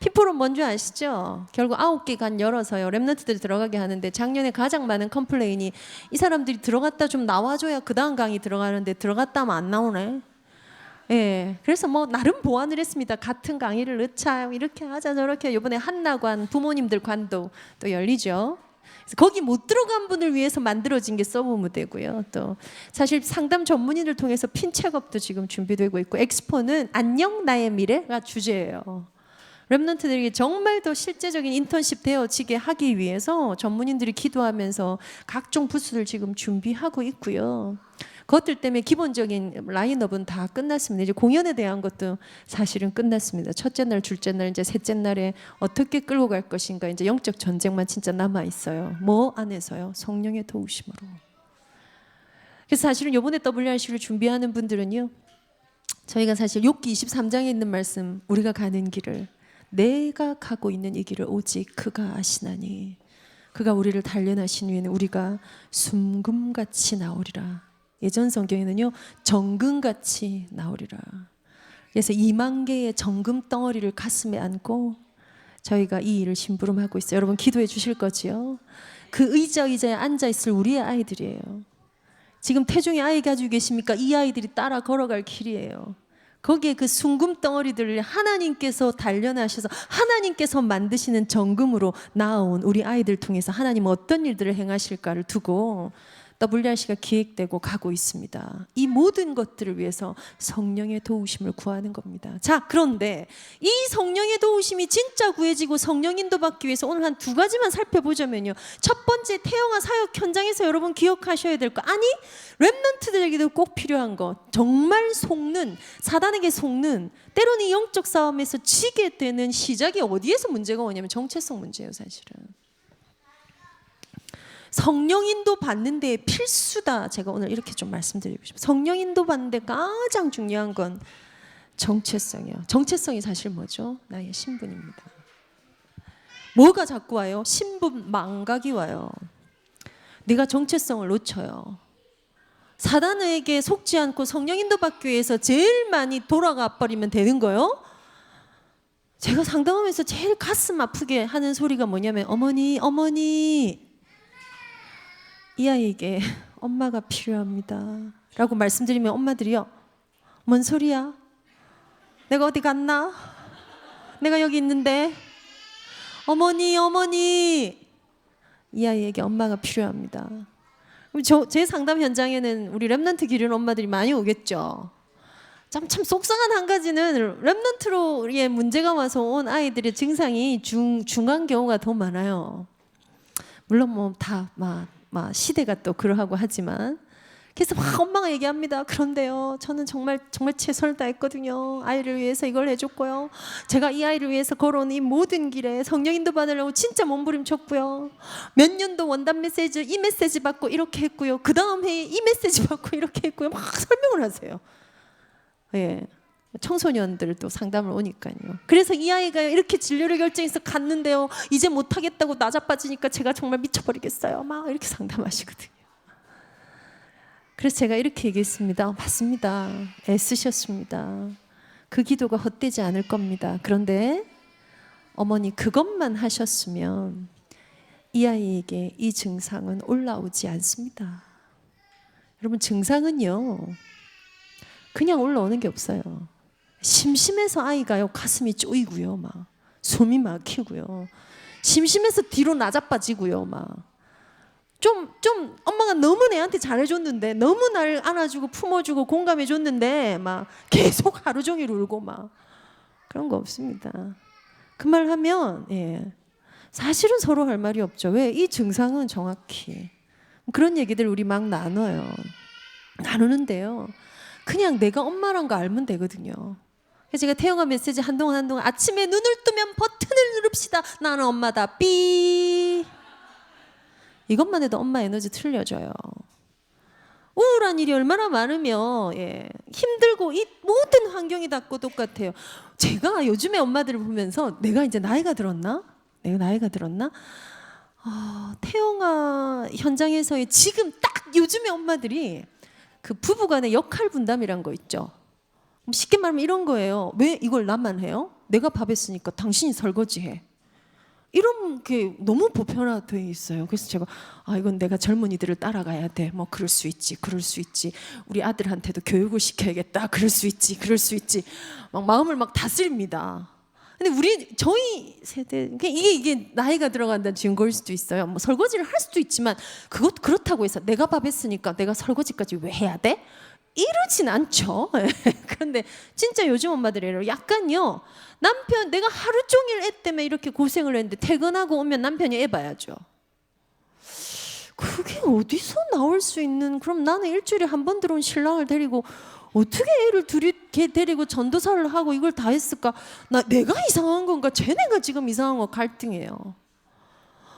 핀포럼 뭔지 아시죠? 결국 9개 간 열어서요. 랩런트들이 들어가게 하는데 작년에 가장 많은 컴플레인이 이 사람들이 들어갔다 좀 나와줘야 그 다음 강의 들어가는데 들어갔다 하면 안 나오네. 예, 그래서 뭐 나름 보완을 했습니다. 같은 강의를 넣자 이렇게 하자 저렇게. 이번에 한나관 부모님들 관도 또 열리죠. 그래서 거기 못 들어간 분을 위해서 만들어진 게 서브 무대고요. 또 사실 상담 전문인을 통해서 핀 책업도 지금 준비되고 있고 엑스포는 안녕 나의 미래가 주제예요. 랩런트들에게 정말 더 실제적인 인턴십 되어지게 하기 위해서 전문인들이 기도하면서 각종 부스를 지금 준비하고 있고요. 그것들 때문에 기본적인 라인업은 다 끝났습니다. 이제 공연에 대한 것도 사실은 끝났습니다. 첫째 날, 둘째 날, 이제 셋째 날에 어떻게 끌고 갈 것인가 이제 영적 전쟁만 진짜 남아 있어요. 뭐 안에서요? 성령의 도우심으로. 그래서 사실은 이번에 WRC를 준비하는 분들은요, 저희가 사실 욥기 23장에 있는 말씀, 우리가 가는 길을 내가 가고 있는 이 길을 오직 그가 아시나니. 그가 우리를 단련하신 후에는 우리가 숨금같이 나오리라. 예전 성경에는요, 정금같이 나오리라. 그래서 2만 개의 정금 덩어리를 가슴에 안고 저희가 이 일을 심부름하고 있어요. 여러분 기도해 주실 거지요? 그 의자에 앉아 있을 우리의 아이들이에요. 지금 태중에 아이 가지고 계십니까? 이 아이들이 따라 걸어갈 길이에요. 거기에 그 순금 덩어리들을 하나님께서 단련하셔서 하나님께서 만드시는 정금으로 나아온 우리 아이들 통해서 하나님 어떤 일들을 행하실까를 두고 WRC가 기획되고 가고 있습니다. 이 모든 것들을 위해서 성령의 도우심을 구하는 겁니다. 자, 그런데 이 성령의 도우심이 진짜 구해지고 성령 인도 받기 위해서 오늘 한 2가지만 살펴보자면요. 첫 번째, 태영아 사역 현장에서 여러분 기억하셔야 될 거, 아니 렘넌트들에게도 꼭 필요한 것, 정말 속는, 사단에게 속는, 때로는 이 영적 싸움에서 지게 되는 시작이 어디에서 문제가 오냐면 정체성 문제예요. 사실은 성령 인도 받는 데 필수다. 제가 오늘 이렇게 좀 말씀드리고 싶어요. 성령 인도 받는 데 가장 중요한 건 정체성이에요. 정체성이 사실 뭐죠? 나의 신분입니다. 뭐가 자꾸 와요? 신분 망각이 와요. 네가 정체성을 놓쳐요. 사단에게 속지 않고 성령 인도 받기 위해서 제일 많이 돌아가 버리면 되는 거예요. 제가 상담하면서 제일 가슴 아프게 하는 소리가 뭐냐면, 어머니 이 아이에게 엄마가 필요합니다 라고 말씀드리면 엄마들이요, 뭔 소리야? 내가 어디 갔나? 내가 여기 있는데. 어머니 이 아이에게 엄마가 필요합니다. 제 상담 현장에는 우리 렘넌트 기르는 엄마들이 많이 오겠죠. 참 속상한 한 가지는 렘넌트로의 문제가 와서 온 아이들의 증상이 중한 경우가 더 많아요. 물론 뭐 다 시대가 또 그러하고 하지만, 그래서 막 엄마가 얘기합니다. 그런데요, 저는 정말 최선을 다했거든요. 아이를 위해서 이걸 해줬고요. 제가 이 아이를 위해서 걸어온 이 모든 길에 성령 인도 받으려고 진짜 몸부림쳤고요. 몇 년도 원단 메시지, 이 메시지 받고 이렇게 했고요. 그 다음 해에 이 메시지 받고 이렇게 했고요. 막 설명을 하세요. 예. 청소년들 또 상담을 오니까요. 그래서 이 아이가 이렇게 진료를 결정해서 갔는데요, 이제 못하겠다고 나자빠지니까 제가 정말 미쳐버리겠어요. 막 이렇게 상담하시거든요. 그래서 제가 이렇게 얘기했습니다. 맞습니다. 애쓰셨습니다. 그 기도가 헛되지 않을 겁니다. 그런데 어머니 그것만 하셨으면 이 아이에게 이 증상은 올라오지 않습니다. 여러분, 증상은요 그냥 올라오는 게 없어요. 심심해서 아이가요 가슴이 쪼이고요, 막 숨이 막히고요, 심심해서 뒤로 나자빠지고요, 막 좀 엄마가 너무 내한테 잘해줬는데, 너무 날 안아주고 품어주고 공감해줬는데 막 계속 하루 종일 울고 막 그런 거 없습니다. 그 말 하면 사실은 서로 할 말이 없죠. 왜? 이 증상은 정확히 그런 얘기들 우리 막 나누는데요, 그냥 내가 엄마란 거 알면 되거든요. 그래서 제가 태영아 메시지 한동안 아침에 눈을 뜨면 버튼을 누릅시다. 나는 엄마다. 삐. 이것만 해도 엄마 에너지 틀려져요. 우울한 일이 얼마나 많으면 힘들고 이 모든 환경이 다 똑같아요. 제가 요즘에 엄마들을 보면서 내가 이제 나이가 들었나? 태영아 현장에서의 지금 딱 요즘에 엄마들이 그 부부간의 역할 분담이란 거 있죠. 쉽게 말하면 이런 거예요. 왜 이걸 나만 해요? 내가 밥 했으니까 당신이 설거지해. 이런 게 너무 보편화되어 있어요. 그래서 제가 이건 내가 젊은이들을 따라가야 돼. 뭐 그럴 수 있지. 우리 아들한테도 교육을 시켜야겠다. 그럴 수 있지. 막 마음을 막 다스립니다. 근데 저희 세대, 이게 나이가 들어간다는 증거일 수도 있어요. 뭐 설거지를 할 수도 있지만 그렇다고 해서 내가 밥 했으니까 내가 설거지까지 왜 해야 돼? 이러진 않죠. 그런데 진짜 요즘 엄마들이 약간요, 남편 내가 하루 종일 애 때문에 이렇게 고생을 했는데 퇴근하고 오면 남편이 애 봐야죠. 그게 어디서 나올 수 있는, 그럼 나는 일주일에 한 번 들어온 신랑을 데리고 어떻게 애를 둘이 데리고 전도사를 하고 이걸 다 했을까? 내가 이상한 건가? 쟤네가 지금 이상한 거 갈등해요.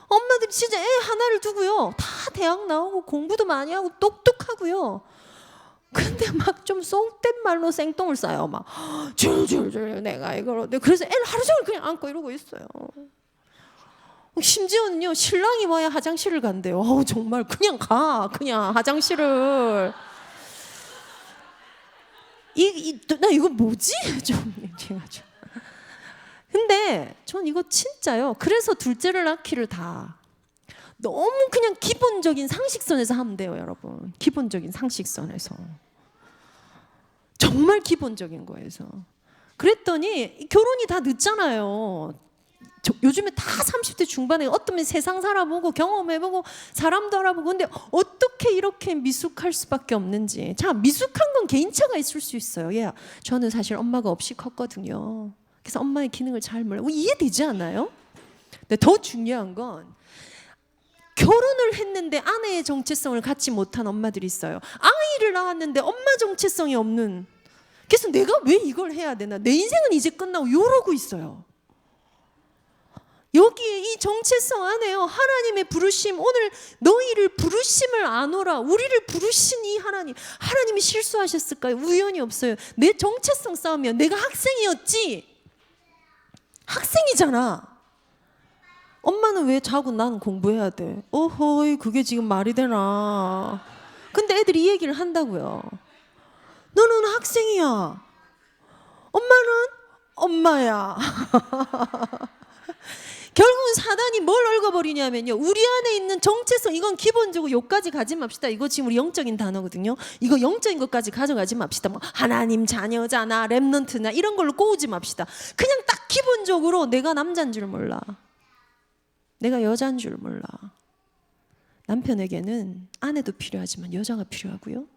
엄마들이 진짜 애 하나를 두고요, 다 대학 나오고 공부도 많이 하고 똑똑하고요. 근데 막 좀 쏙된 말로 생똥을 싸요. 막 줄줄줄 내가 이걸. 그래서 애를 하루 종일 그냥 안고 이러고 있어요. 심지어는요 신랑이 와야 화장실을 간대요. 정말 그냥 가 그냥 화장실을. 나 이거 뭐지? 좀 제가 좀. 근데 전 이거 진짜요. 그래서 둘째를 낳기를 다 너무 그냥 기본적인 상식선에서 하면 돼요, 여러분. 기본적인 상식선에서. 정말 기본적인 거에서. 그랬더니 결혼이 다 늦잖아요. 요즘에 다 30대 중반에 어떤 세상 살아보고 경험해보고 사람도 알아보고. 근데 어떻게 이렇게 미숙할 수밖에 없는지. 자, 미숙한 건 개인차가 있을 수 있어요. 예, 저는 사실 엄마가 없이 컸거든요. 그래서 엄마의 기능을 잘 몰라요. 이해되지 않아요? 근데 더 중요한 건 결혼을 했는데 아내의 정체성을 갖지 못한 엄마들이 있어요. 아이를 낳았는데 엄마 정체성이 없는. 그래서 내가 왜 이걸 해야 되나? 내 인생은 이제 끝나고 이러고 있어요. 여기에 이 정체성 안에요. 하나님의 부르심, 오늘 너희를 부르심을 아노라. 우리를 부르신 이 하나님. 하나님이 실수하셨을까요? 우연이 없어요. 내 정체성 싸우면 내가 학생이었지. 학생이잖아. 엄마는 왜 자고 나는 공부해야 돼? 어허이 그게 지금 말이 되나? 근데 애들이 이 얘기를 한다고요. 너는 학생이야. 엄마는 엄마야. 결국은 사단이 뭘 얽어버리냐면요, 우리 안에 있는 정체성, 이건 기본적으로 여기까지 가지 맙시다. 이거 지금 우리 영적인 단어거든요. 이거 영적인 것까지 가져가지 맙시다. 뭐 하나님 자녀잖아, 렘넌트나 이런 걸로 꼬우지 맙시다. 그냥 딱 기본적으로 내가 남자인 줄 몰라, 내가 여자인 줄 몰라. 남편에게는 아내도 필요하지만 여자가 필요하고요,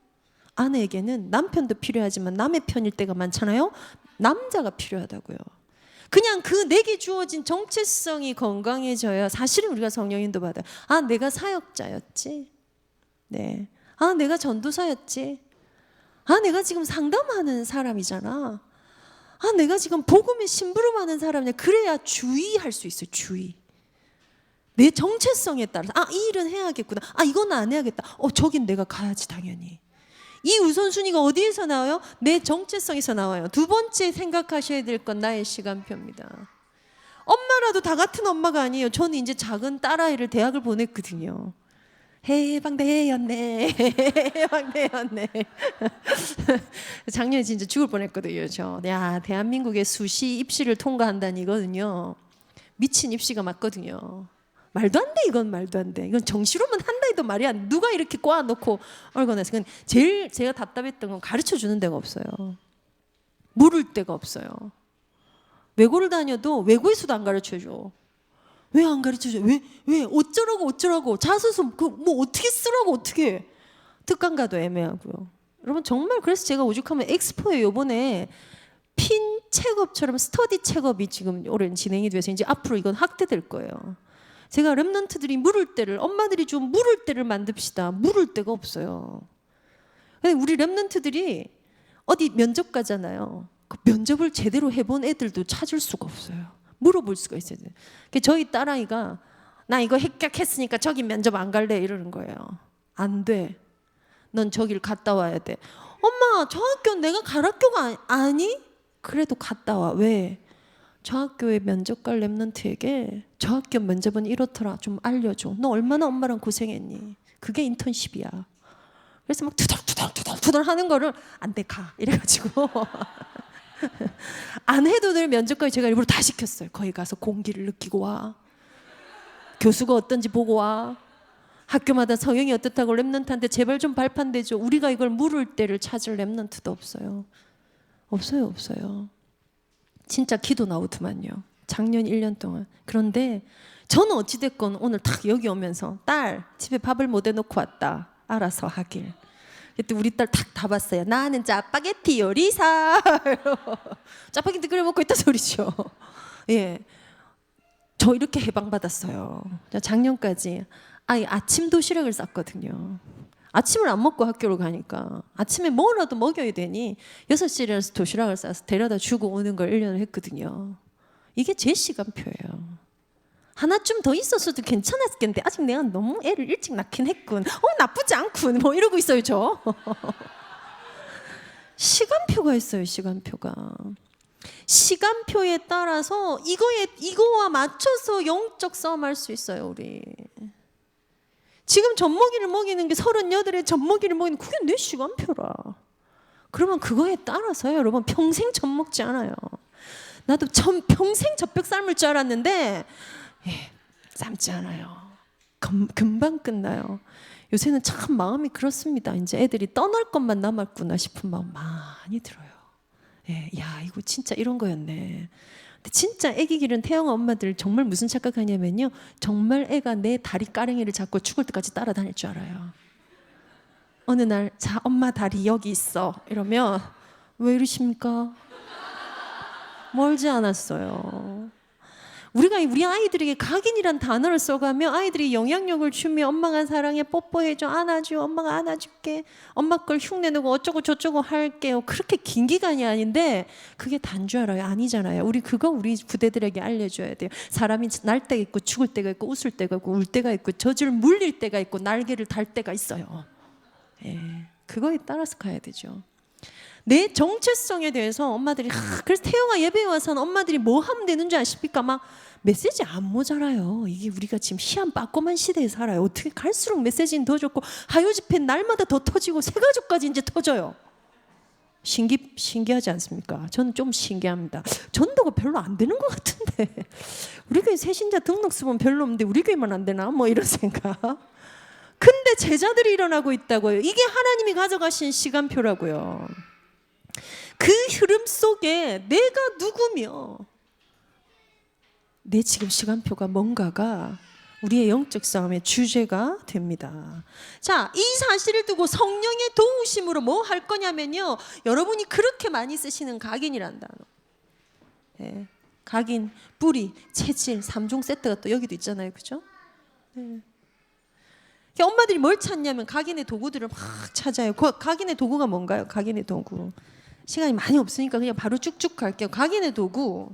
아내에게는 남편도 필요하지만 남의 편일 때가 많잖아요. 남자가 필요하다고요. 그냥 그 내게 주어진 정체성이 건강해져야 사실은 우리가 성령인도 받아요. 아, 내가 사역자였지. 네. 아, 내가 전도사였지. 아, 내가 지금 상담하는 사람이잖아. 아, 내가 지금 복음의 심부름하는 사람이야. 그래야 주의할 수 있어요. 주의. 내 정체성에 따라서 아, 이 일은 해야겠구나. 아, 이건 안 해야겠다. 저긴 내가 가야지 당연히. 이 우선순위가 어디에서 나와요? 내 정체성에서 나와요. 두 번째 생각하셔야 될 건 나의 시간표입니다. 엄마라도 다 같은 엄마가 아니에요. 저는 이제 작은 딸아이를 대학을 보냈거든요. 해방대였네. 해방대였네. 작년에 진짜 죽을 뻔했거든요. 야, 대한민국의 수시 입시를 통과한다는 이거든요. 미친 입시가 맞거든요. 말도 안 돼. 이건 말도 안 돼. 이건 정시로만 한다 해도 말이 안 돼. 누가 이렇게 꼬아놓고 얼거나서. 제일 제가 답답했던 건 가르쳐 주는 데가 없어요. 물을 데가 없어요. 외고를 다녀도 외고에서도 안 가르쳐 줘. 왜 안 가르쳐 줘? 왜 어쩌라고 자소서 뭐 어떻게 쓰라고 어떻게. 특강가도 애매하고요. 여러분 정말 그래서 제가 오죽하면 엑스포에 요번에 핀 체업처럼 스터디 체업이 지금 올해 진행이 돼서 이제 앞으로 이건 확대될 거예요. 제가 렘넌트들이 물을 때를, 엄마들이 좀 물을 때를 만듭시다. 물을 데가 없어요. 근데 우리 렘넌트들이 어디 면접 가잖아요. 그 면접을 제대로 해본 애들도 찾을 수가 없어요. 물어볼 수가 있어야 돼요. 저희 딸아이가 나 이거 합격했으니까 저기 면접 안 갈래 이러는 거예요. 안 돼. 넌 저길 갔다 와야 돼. 엄마, 저 학교는 내가 갈 학교가 아니? 그래도 갔다 와. 왜? 저 학교에 면접 갈 렘넌트에게 저 학교 면접은 이렇더라. 좀 알려줘. 너 얼마나 엄마랑 고생했니? 그게 인턴십이야. 그래서 막 투덜 하는 거를 안 돼, 가. 이래가지고 안 해도 될 면접까지 제가 일부러 다 시켰어요. 거기 가서 공기를 느끼고 와. 교수가 어떤지 보고 와. 학교마다 성형이 어떻다고 렘넌트한테 제발 좀 발판대줘. 우리가 이걸 물을 때를 찾을 렘넌트도 없어요. 없어요. 진짜 기도 나오더만요. 작년 1년 동안. 그런데 저는 어찌됐건 오늘 딱 여기 오면서 딸 집에 밥을 못 해놓고 왔다. 알아서 하길. 그때 우리 딸 탁 다 봤어요. 나는 짜파게티 요리사. 짜파게티 끓여 먹고 있다 소리죠. 예, 저 이렇게 해방받았어요. 작년까지 아침 도시락을 쌌거든요. 아침을 안 먹고 학교로 가니까 아침에 뭐라도 먹여야 되니 6시에 일어나서 도시락을 싸서 데려다 주고 오는 걸 1년을 했거든요. 이게 제 시간표예요. 하나쯤 더 있었어도 괜찮았겠는데 아직 내가 너무 애를 일찍 낳긴 했군. 나쁘지 않군. 뭐 이러고 있어요 저. 시간표가 있어요. 시간표가. 시간표에 따라서 이거와 맞춰서 영적 싸움할 수 있어요. 우리 지금 젖먹이를 먹이는 게 38에 젖먹이를 먹이는 그게 내 시간표라. 그러면 그거에 따라서요, 여러분 평생 젖먹지 않아요. 나도 평생 젖벽 삶을 줄 알았는데 삶지 않아요. 금방 끝나요. 요새는 참 마음이 그렇습니다. 이제 애들이 떠날 것만 남았구나 싶은 마음 많이 들어요. 야, 이거 진짜 이런 거였네. 근데 진짜 애기 기른 태영아 엄마들 정말 무슨 착각하냐면요, 정말 애가 내 다리 까랭이를 잡고 죽을 때까지 따라다닐 줄 알아요. 어느 날, 자, 엄마 다리 여기 있어 이러면, 왜 이러십니까? 멀지 않았어요. 우리가 우리 아이들에게 각인이란 단어를 써가며 아이들이 영향력을 주며 엄마가 사랑해, 뽀뽀해줘, 안아줘, 엄마가 안아줄게, 엄마 걸 흉내내고 어쩌고 저쩌고 할게요. 그렇게 긴 기간이 아닌데 그게 단 줄 알아요? 아니잖아요. 우리 부대들에게 알려줘야 돼요. 사람이 날 때가 있고 죽을 때가 있고 웃을 때가 있고 울 때가 있고 젖을 물릴 때가 있고 날개를 달 때가 있어요. 그거에 따라서 가야 되죠. 내 정체성에 대해서 엄마들이 그래서 태영아 예배에 와서는 엄마들이 뭐 하면 되는 줄 아십니까? 막 메시지 안 모자라요. 이게 우리가 지금 희한 빠꼬만 시대에 살아요. 어떻게 갈수록 메시지는 더 좋고 하요 집회 날마다 더 터지고 새가족까지 이제 터져요. 신기하지 않습니까? 저는 좀 신기합니다. 전도가 별로 안 되는 것 같은데 우리 교회 새신자 등록수는 별로 없는데 우리 교회만 안 되나? 뭐 이런 생각. 근데 제자들이 일어나고 있다고요. 이게 하나님이 가져가신 시간표라고요. 그 흐름 속에 내가 누구며 내 지금 시간표가 뭔가가 우리의 영적 싸움의 주제가 됩니다. 자, 이 사실을 두고 성령의 도우심으로 뭐 할 거냐면요, 여러분이 그렇게 많이 쓰시는 각인이란 단어, 각인, 뿌리, 체질, 3종 세트가 또 여기도 있잖아요. 그죠? 엄마들이 뭘 찾냐면 각인의 도구들을 막 찾아요. 각인의 도구가 뭔가요? 각인의 도구. 시간이 많이 없으니까 그냥 바로 쭉쭉 갈게요. 각인의 도구.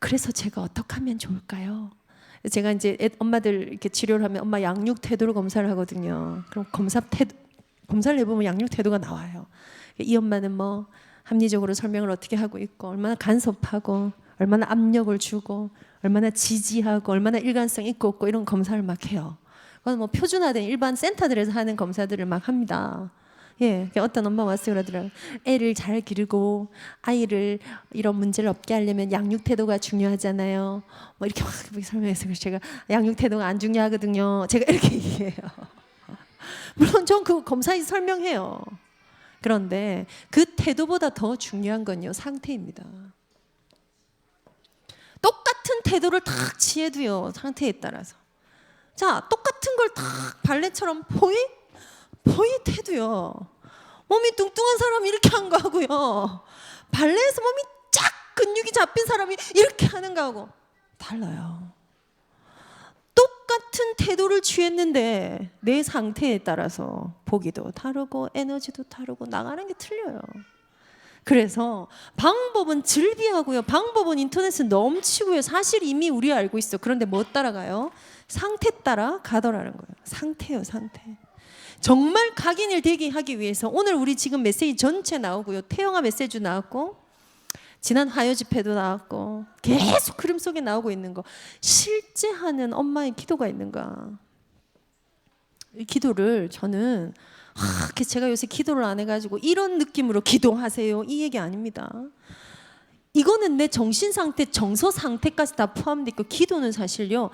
그래서 제가 어떻게 하면 좋을까요? 제가 이제 엄마들 이렇게 치료를 하면 엄마 양육 태도를 검사를 하거든요. 그럼 검사를 해보면 양육 태도가 나와요. 이 엄마는 뭐 합리적으로 설명을 어떻게 하고 있고, 얼마나 간섭하고, 얼마나 압력을 주고, 얼마나 지지하고, 얼마나 일관성 있고 없고, 이런 검사를 막 해요. 그건 뭐 표준화된 일반 센터들에서 하는 검사들을 막 합니다. 어떤 엄마 왔어요. 그러더라고요. 애를 잘 기르고 아이를 이런 문제를 없게 하려면 양육 태도가 중요하잖아요. 뭐 이렇게 막 설명해서 그래서 제가 양육 태도가 안 중요하거든요. 제가 이렇게 얘기해요. 물론 전 그 검사에서 설명해요. 그런데 그 태도보다 더 중요한 건요, 상태입니다. 똑같은 태도를 탁 취해도요, 상태에 따라서. 자, 똑같은 걸 탁 발레처럼 포위 태도요. 몸이 뚱뚱한 사람이 이렇게 한 거하고요, 발레에서 몸이 쫙 근육이 잡힌 사람이 이렇게 하는 거하고 달라요. 똑같은 태도를 취했는데 내 상태에 따라서 보기도 다르고 에너지도 다르고 나가는 게 틀려요. 그래서 방법은 즐비하고요, 방법은 인터넷에 넘치고요, 사실 이미 우리 알고 있어. 그런데 뭐 따라가요? 상태 따라 가더라는 거예요. 상태요, 상태. 정말 각인을 되게 하기 위해서 오늘 우리 지금 메시지 전체 나오고요, 태영아 메시지 나왔고, 지난 화요 집회도 나왔고, 계속 흐름 속에 나오고 있는 거, 실제 하는 엄마의 기도가 있는가? 이 기도를 저는 제가 요새 기도를 안 해가지고 이런 느낌으로 기도하세요 이 얘기 아닙니다. 이거는 내 정신 상태, 정서 상태까지 다 포함되어 있고, 기도는 사실요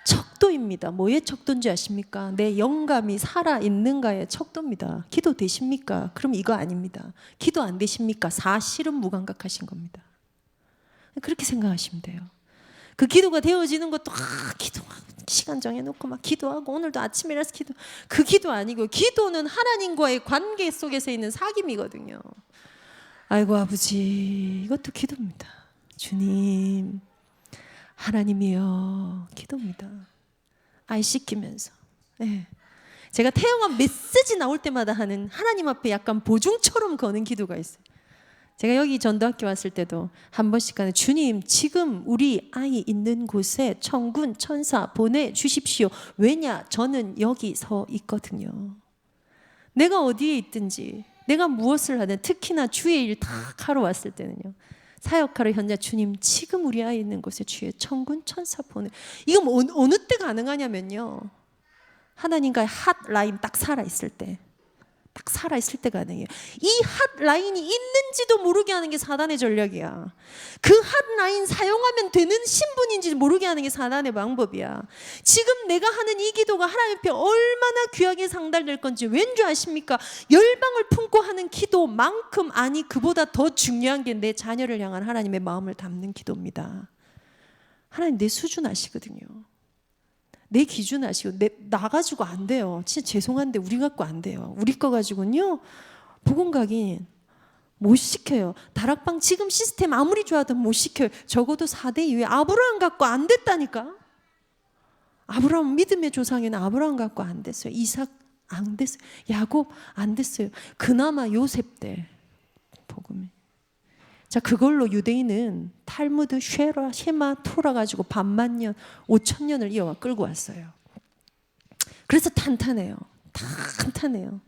척도입니다. 뭐의 척도인지 아십니까? 내 영감이 살아있는가의 척도입니다. 기도 되십니까? 그럼 이거 아닙니다. 기도 안 되십니까? 사실은 무감각하신 겁니다. 그렇게 생각하시면 돼요. 그 기도가 되어지는 것도 기도하고 시간 정해놓고 막 기도하고, 오늘도 아침이라서 그 기도 아니고, 기도는 하나님과의 관계 속에서 있는 사귐이거든요. 아이고 아버지, 이것도 기도입니다. 주님, 하나님이여, 기도입니다. 아이 씻기면서. 제가 태영아 메시지 나올 때마다 하는 하나님 앞에 약간 보증처럼 거는 기도가 있어요. 제가 여기 전도학교 왔을 때도 한 번씩 가는, 주님 지금 우리 아이 있는 곳에 천군 천사 보내주십시오. 왜냐, 저는 여기 서 있거든요. 내가 어디에 있든지 내가 무엇을 하든 특히나 주의 일 다 하러 왔을 때는요. 사역하러 현장 주님 지금 우리 아이 있는 곳에 주의 천군 천사 보내. 이거 뭐 어느 때 가능하냐면요. 하나님과의 핫라인 딱 살아있을 때. 딱 살아있을 때 가능해요. 이 핫라인이 있는지도 모르게 하는 게 사단의 전략이야. 그 핫라인 사용하면 되는 신분인지 모르게 하는 게 사단의 방법이야. 지금 내가 하는 이 기도가 하나님 앞에 얼마나 귀하게 상달될 건지 왠 줄 아십니까? 열방을 품고 하는 기도만큼 아니 그보다 더 중요한 게 내 자녀를 향한 하나님의 마음을 담는 기도입니다. 하나님 내 수준 아시거든요. 내 기준 아시고 나 가지고 안 돼요. 진짜 죄송한데 우리 갖고 안 돼요. 우리 거 가지고는요. 복음 각인 못 시켜요. 다락방 지금 시스템 아무리 좋아도 못 시켜요. 적어도 4대 이후에 아브라함 갖고 안 됐다니까. 아브라함 믿음의 조상에는 아브라함 갖고 안 됐어요. 이삭 안 됐어요. 야곱 안 됐어요. 그나마 요셉 때 복음이. 자, 그걸로 유대인은 탈무드, 쉐라, 쉐마, 토라 가지고 반만 년, 5,000년을 이어가 끌고 왔어요. 그래서 탄탄해요. 탄탄해요.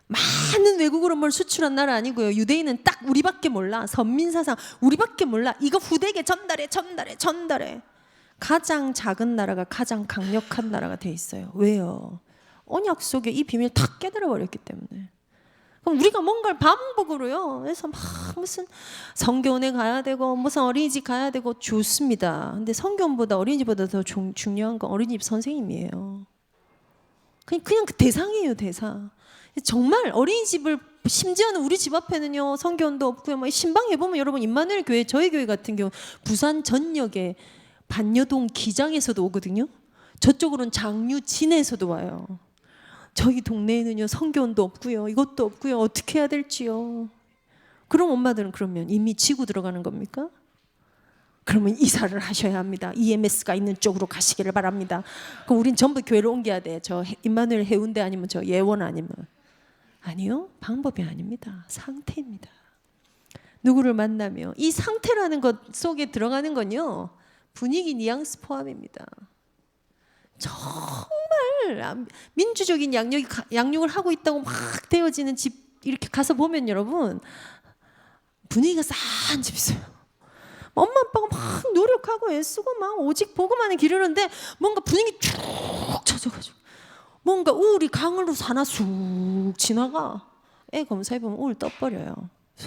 많은 외국으로 뭘 수출한 나라 아니고요. 유대인은 딱 우리밖에 몰라. 선민사상 우리밖에 몰라. 이거 후대에게 전달해. 가장 작은 나라가 가장 강력한 나라가 돼 있어요. 왜요? 언약 속에 이 비밀 다 깨달아 버렸기 때문에. 그럼 우리가 뭔가를 반복으로요. 그래서 막 무슨 성교원에 가야 되고 무슨 어린이집 가야 되고 좋습니다. 근데 성교원보다 어린이집보다 더 중요한 건 어린이집 선생님이에요. 그냥 그 대상이에요, 대상. 정말 어린이집을 심지어는 우리 집 앞에는요 성교원도 없고요. 뭐 신방에 보면 여러분 임마누엘 교회 저희 교회 같은 경우 부산 전역에 반여동 기장에서도 오거든요. 저쪽으로는 장유진에서도 와요. 저희 동네에는요 성교원도 없고요 이것도 없고요 어떻게 해야 될지요. 그럼 엄마들은 그러면 이미 지고 들어가는 겁니까? 그러면 이사를 하셔야 합니다. EMS가 있는 쪽으로 가시기를 바랍니다. 그럼 우린 전부 교회를 옮겨야 돼. 저 임마누엘 해운대 아니면 저 예원 아니면. 아니요, 방법이 아닙니다. 상태입니다. 누구를 만나며 이 상태라는 것 속에 들어가는 건요 분위기 뉘앙스 포함입니다. 정말 민주적인 양육을 하고 있다고 막 되어지는 집 이렇게 가서 보면 여러분 분위기가 싸한 집 있어요. 엄마 아빠가 막 노력하고 애쓰고 막 오직 복음만을 기르는데 뭔가 분위기 쭉 쳐져가지고 뭔가 우울이 강으로 사나 쑥 지나가. 애 검사해보면 우울 떠버려요.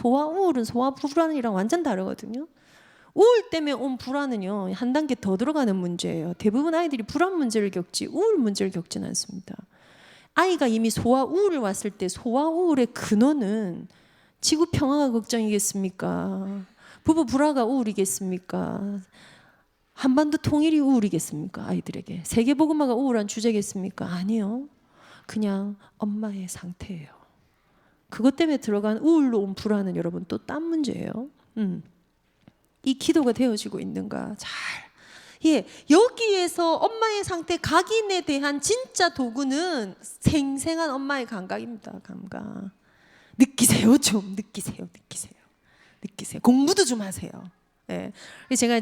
우울은 소아 불안이랑 완전 다르거든요. 우울 때문에 온 불안은요 한 단계 더 들어가는 문제예요. 대부분 아이들이 불안 문제를 겪지 우울 문제를 겪지는 않습니다. 아이가 이미 소아 우울을 왔을 때 소아 우울의 근원은 지구 평화가 걱정이겠습니까? 부부 불화가 우울이겠습니까? 한반도 통일이 우울이겠습니까? 아이들에게 세계 복음화가 우울한 주제겠습니까? 아니요. 그냥 엄마의 상태예요. 그것 때문에 들어간 우울로 온 불안은 여러분 또 딴 문제예요. 이 기도가 되어지고 있는가? 잘. 예, 여기에서 엄마의 상태 각인에 대한 진짜 도구는 생생한 엄마의 감각입니다. 감각. 느끼세요, 좀 느끼세요. 공부도 좀 하세요. 예, 제가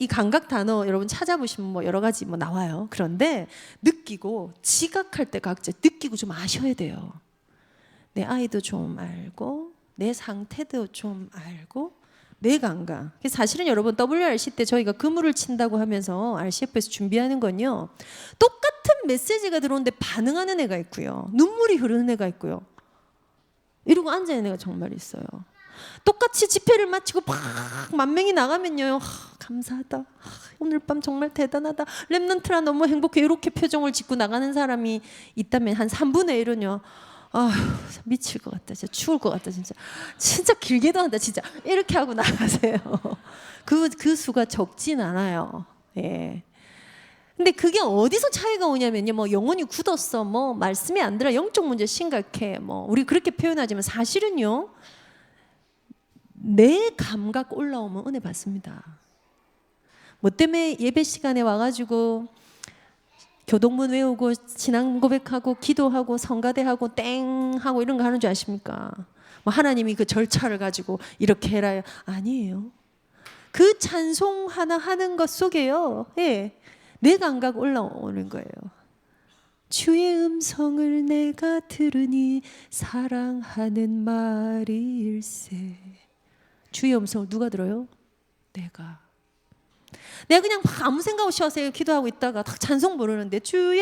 이 감각 단어 여러분 찾아보시면 뭐 여러 가지 뭐 나와요. 그런데 느끼고 지각할 때 각자 느끼고 좀 아셔야 돼요. 내 아이도 좀 알고 내 상태도 좀 알고. 내 감각. 사실은 여러분 WRC 때 저희가 그물을 친다고 하면서 RCF에서 준비하는 건요. 똑같은 메시지가 들어오는데 반응하는 애가 있고요. 눈물이 흐르는 애가 있고요. 이러고 앉아있는 애가 정말 있어요. 똑같이 집회를 마치고 막 10,000명이 나가면요. 감사하다. 오늘 밤 정말 대단하다. 렘넌트라 너무 행복해. 이렇게 표정을 짓고 나가는 사람이 있다면 한 3분의 1은요. 미칠 것 같다. 진짜 죽을 것 같다. 진짜 길게도 한다. 진짜 이렇게 하고 나가세요. 그 수가 적진 않아요. 예. 근데 그게 어디서 차이가 오냐면요. 뭐 영혼이 굳었어. 뭐 말씀이 안 들어. 영적 문제 심각해. 뭐 우리 그렇게 표현하지만 사실은요. 내 감각 올라오면 은혜 받습니다. 뭐 때문에 예배 시간에 와가지고 교동문 외우고 신앙 고백하고 기도하고 성가대하고 땡 하고 이런 거 하는 줄 아십니까? 뭐 하나님이 그 절차를 가지고 이렇게 해라요. 아니에요. 그 찬송 하나 하는 것 속에요. 예, 내 감각 올라오는 거예요. 주의 음성을 내가 들으니 사랑하는 말일세. 주의 음성을 누가 들어요? 내가 그냥 막 아무 생각 없이 와서 기도하고 있다가 딱 찬송 부르는데 주의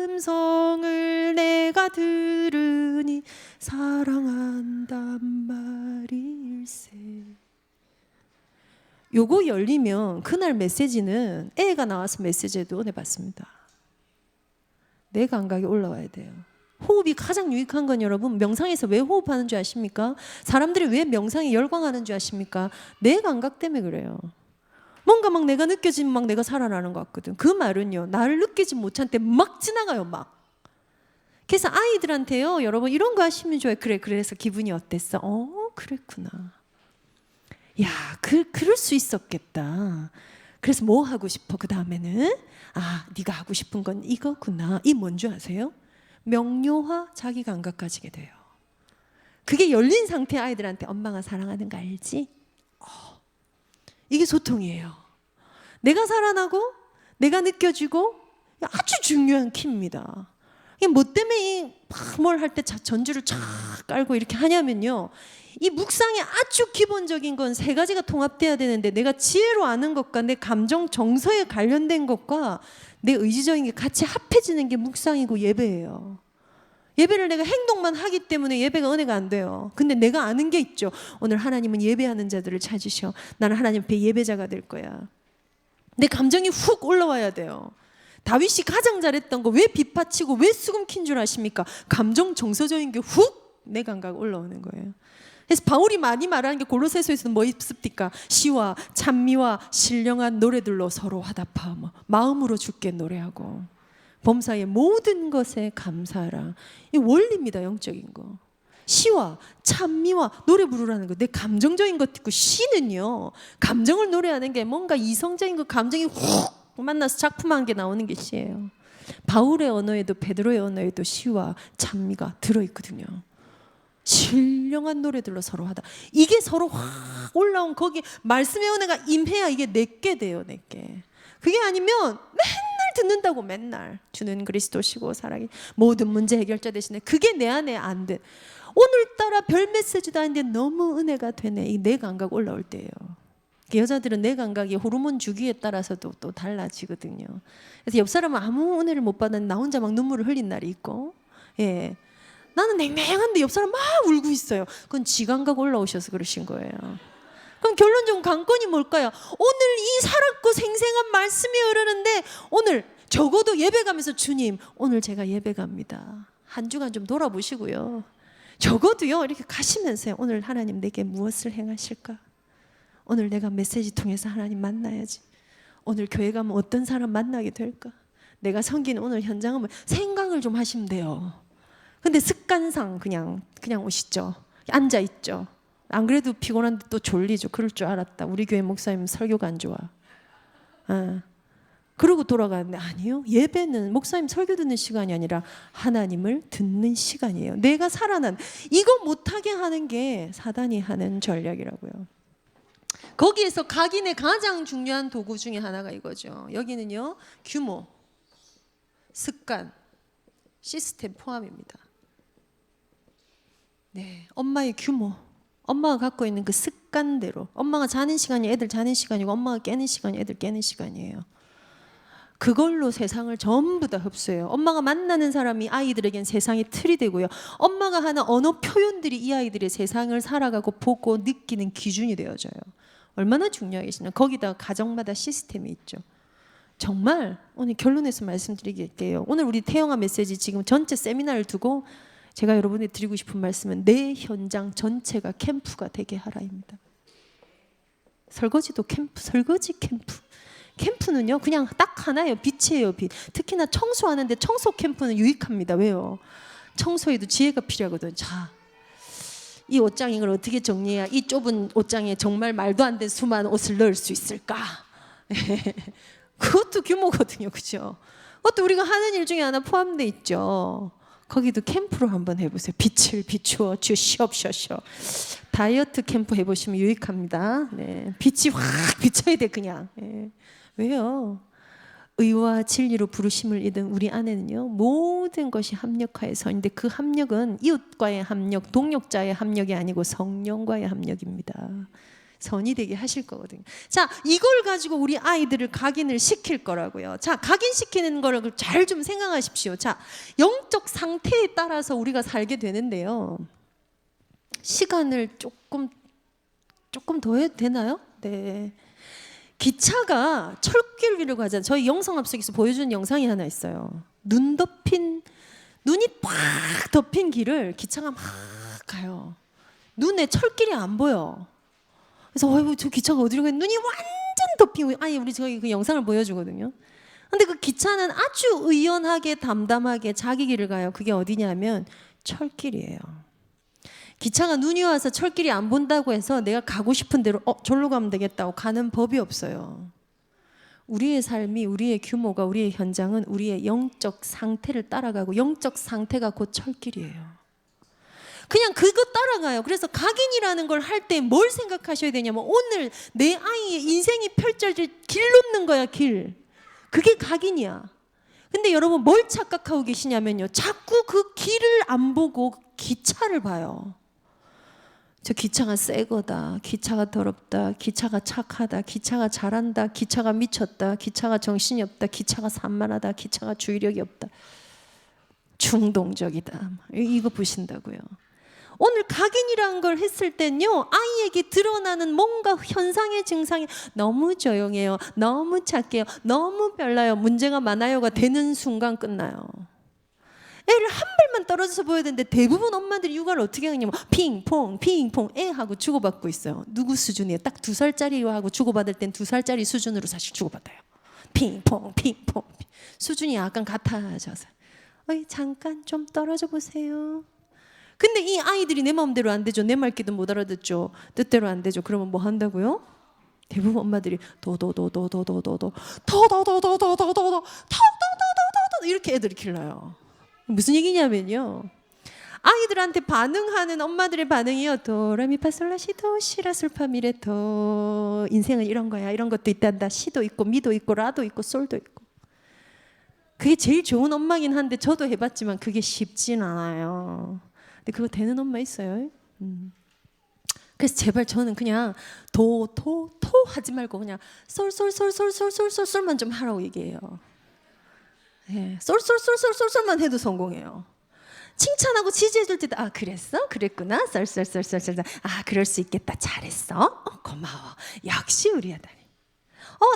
음성을 내가 들으니 사랑한단 말일세. 요거 열리면 그날 메시지는 애가 나와서 메시지에도 은혜 받습니다. 내 감각이 올라와야 돼요. 호흡이 가장 유익한 건 여러분, 명상에서 왜 호흡하는 줄 아십니까? 사람들이 왜 명상에 열광하는 줄 아십니까? 내 감각 때문에 그래요. 뭔가 막 내가 느껴지면 막 내가 살아나는 것 같거든. 그 말은요, 나를 느끼지 못한 때 막 지나가요, 막. 그래서 아이들한테요, 여러분 이런 거 하시면 좋아요. 그래서 기분이 어땠어? 그랬구나. 야, 그럴 수 있었겠다. 그래서 뭐 하고 싶어? 그 다음에는 네가 하고 싶은 건 이거구나. 이 뭔지 아세요? 명료화 자기 감각 가지게 돼요. 그게 열린 상태 아이들한테 엄마가 사랑하는 거 알지? 이게 소통이에요. 내가 살아나고 내가 느껴지고 아주 중요한 키입니다. 이게 뭐 때문에 뭘 할 때 전주를 쫙 깔고 이렇게 하냐면요, 이 묵상의 아주 기본적인 건 세 가지가 통합돼야 되는데, 내가 지혜로 아는 것과 내 감정 정서에 관련된 것과 내 의지적인 게 같이 합해지는 게 묵상이고 예배예요. 예배를 내가 행동만 하기 때문에 예배가 은혜가 안 돼요. 근데 내가 아는 게 있죠. 오늘 하나님은 예배하는 자들을 찾으셔. 나는 하나님 앞에 예배자가 될 거야. 내 감정이 훅 올라와야 돼요. 다윗이 가장 잘했던 거 왜 빗받치고 왜 수금킨 줄 아십니까? 감정 정서적인 게 훅 내 감각 올라오는 거예요. 그래서 바울이 많이 말하는 게 골로새서에서는 뭐 있습니까? 시와 찬미와 신령한 노래들로 서로 화답하며 마음으로 주께 노래하고 범사의 모든 것에 감사하라. 이 원리입니다. 영적인 거. 시와 찬미와 노래 부르라는 거. 내 감정적인 것 있고, 시는요, 감정을 노래하는 게 뭔가 이성적인 거, 감정이 훅 만나서 작품한 게 나오는 게 시예요. 바울의 언어에도 베드로의 언어에도 시와 찬미가 들어있거든요. 신령한 노래들로 서로 하다. 이게 서로 확 올라온 거기 말씀의 은혜가 임해야 이게 내게 돼요. 내게. 그게 아니면 맨날 듣는다고, 맨날 주는 그리스도시고 사랑이 모든 문제 해결자 되시네. 그게 내 안에 안 돼. 오늘따라 별 메시지도 아닌데 너무 은혜가 되네. 이 내 감각 올라올 때예요. 여자들은 내 감각이 호르몬 주기에 따라서도 또 달라지거든요. 그래서 옆 사람은 아무 은혜를 못 받았는데 나 혼자 막 눈물을 흘린 날이 있고, 예, 나는 냉랭한데 옆 사람 막 울고 있어요. 그건 지 감각 올라오셔서 그러신 거예요. 그럼 결론적으로 관건이 뭘까요? 오늘 이 살았고 생생한 말씀이 흐르는데, 오늘 적어도 예배 가면서 주님, 오늘 제가 예배 갑니다. 한 주간 좀 돌아보시고요. 적어도요, 이렇게 가시면서요, 오늘 하나님 내게 무엇을 행하실까? 오늘 내가 메시지 통해서 하나님 만나야지. 오늘 교회 가면 어떤 사람 만나게 될까? 내가 섬기는 오늘 현장은 생각을 좀 하시면 돼요. 근데 습관상 그냥 오시죠. 앉아 있죠. 안 그래도 피곤한데 또 졸리죠. 그럴 줄 알았다. 우리 교회 목사님 설교가 안 좋아. 그러고 돌아가는데 아니요. 예배는 목사님 설교 듣는 시간이 아니라 하나님을 듣는 시간이에요. 내가 살아난 이거 못하게 하는 게 사단이 하는 전략이라고요. 거기에서 각인의 가장 중요한 도구 중에 하나가 이거죠. 여기는요, 규모, 습관, 시스템 포함입니다. 네, 엄마의 규모, 엄마가 갖고 있는 그 습관대로, 엄마가 자는 시간이 애들 자는 시간이고 엄마가 깨는 시간이 애들 깨는 시간이에요. 그걸로 세상을 전부 다 흡수해요. 엄마가 만나는 사람이 아이들에겐 세상의 틀이 되고요. 엄마가 하는 언어 표현들이 이 아이들의 세상을 살아가고 보고 느끼는 기준이 되어져요. 얼마나 중요하겠습니까? 거기다 가정마다 시스템이 있죠. 정말 오늘 결론에서 말씀드리게요. 오늘 우리 태영아 메시지 지금 전체 세미나를 두고 제가 여러분에게 드리고 싶은 말씀은 내 현장 전체가 캠프가 되게 하라입니다. 설거지도 캠프, 설거지 캠프. 캠프는요 그냥 딱 하나예요. 빛이에요, 빛. 특히나 청소하는데 청소 캠프는 유익합니다. 왜요? 청소에도 지혜가 필요하거든요. 자, 이 옷장 이걸 어떻게 정리해야 이 좁은 옷장에 정말 말도 안 되는 수많은 옷을 넣을 수 있을까? 그것도 규모거든요. 그죠? 그것도 우리가 하는 일 중에 하나 포함되어 있죠. 거기도 캠프로 한번 해보세요. 빛을 비추어 주시옵소서. 다이어트 캠프 해보시면 유익합니다. 네, 빛이 확 비춰야 돼 그냥. 네. 왜요? 의와 진리로 부르심을 입은 우리 안에는요, 모든 것이 합력하여서, 근데 그 합력은 이웃과의 합력, 동력자의 합력이 아니고 성령과의 합력입니다. 선이 되게 하실 거거든요. 자, 이걸 가지고 우리 아이들을 각인을 시킬 거라고요. 자, 각인시키는 거를 잘 좀 생각하십시오. 자, 영적 상태에 따라서 우리가 살게 되는데요. 시간을 조금 더 해도 되나요? 네. 기차가 철길 위를 가잖아요. 저희 영상 앞서기서 보여주는 영상이 하나 있어요. 눈이 팍 덮인 길을 기차가 막 가요. 눈에 철길이 안 보여. 그래서 어이구, 저 기차가 어디로 가요? 눈이 완전 덮이고, 아니 우리 저희 그 영상을 보여주거든요. 근데 그 기차는 아주 의연하게 담담하게 자기 길을 가요. 그게 어디냐면 철길이에요. 기차가 눈이 와서 철길이 안 본다고 해서 내가 가고 싶은 대로 절로 가면 되겠다고 가는 법이 없어요. 우리의 삶이, 우리의 규모가, 우리의 현장은 우리의 영적 상태를 따라가고, 영적 상태가 곧 철길이에요. 그냥 그거 따라가요. 그래서 각인이라는 걸 할 때 뭘 생각하셔야 되냐면, 오늘 내 아이의 인생이 펼쳐질 길 놓는 거야, 길. 그게 각인이야. 근데 여러분 뭘 착각하고 계시냐면요, 자꾸 그 길을 안 보고 기차를 봐요. 저 기차가 새 거다, 기차가 더럽다, 기차가 착하다, 기차가 잘한다, 기차가 미쳤다, 기차가 정신이 없다, 기차가 산만하다, 기차가 주의력이 없다, 충동적이다, 이거 보신다고요. 오늘 각인이라는 걸 했을 땐요, 아이에게 드러나는 뭔가 현상의 증상이 너무 조용해요, 너무 착해요, 너무 별나요, 문제가 많아요가 되는 순간 끝나요. 애를 한 발만 떨어져서 보여야 되는데, 대부분 엄마들이 육아를 어떻게 하냐면 핑퐁 핑퐁 애하고 주고받고 있어요. 누구 수준이에요? 딱 2살짜리하고 주고받을 땐 2살짜리 수준으로 사실 주고받아요. 핑퐁 핑퐁. 수준이 약간 같아져서 잠깐 좀 떨어져 보세요. 근데 이 아이들이 내 마음대로 안 되죠. 내 말귀도 못 알아듣죠. 뜻대로 안 되죠. 그러면 뭐 한다고요? 대부분 엄마들이 도도도도도도도도 도도도도도도도도 이렇게 애들이 길러요. 무슨 얘기냐면요, 아이들한테 반응하는 엄마들의 반응이요, 도레미파솔라시도 시라솔파미레도, 인생은 이런 거야, 이런 것도 있단다, 시도 있고 미도 있고 라도 있고 솔도 있고. 그게 제일 좋은 엄마긴 한데, 저도 해봤지만 그게 쉽진 않아요. 근데 그거 되는 엄마 있어요. 그래서 제발 저는 그냥 도 하지 말고 그냥 솔만 좀 하라고 얘기해요. 예, 솔만 해도 성공해요. 칭찬하고 지지해줄 때도 그랬어? 그랬구나? 썰. 그럴 수 있겠다. 잘했어. 고마워. 역시 우리 아들이.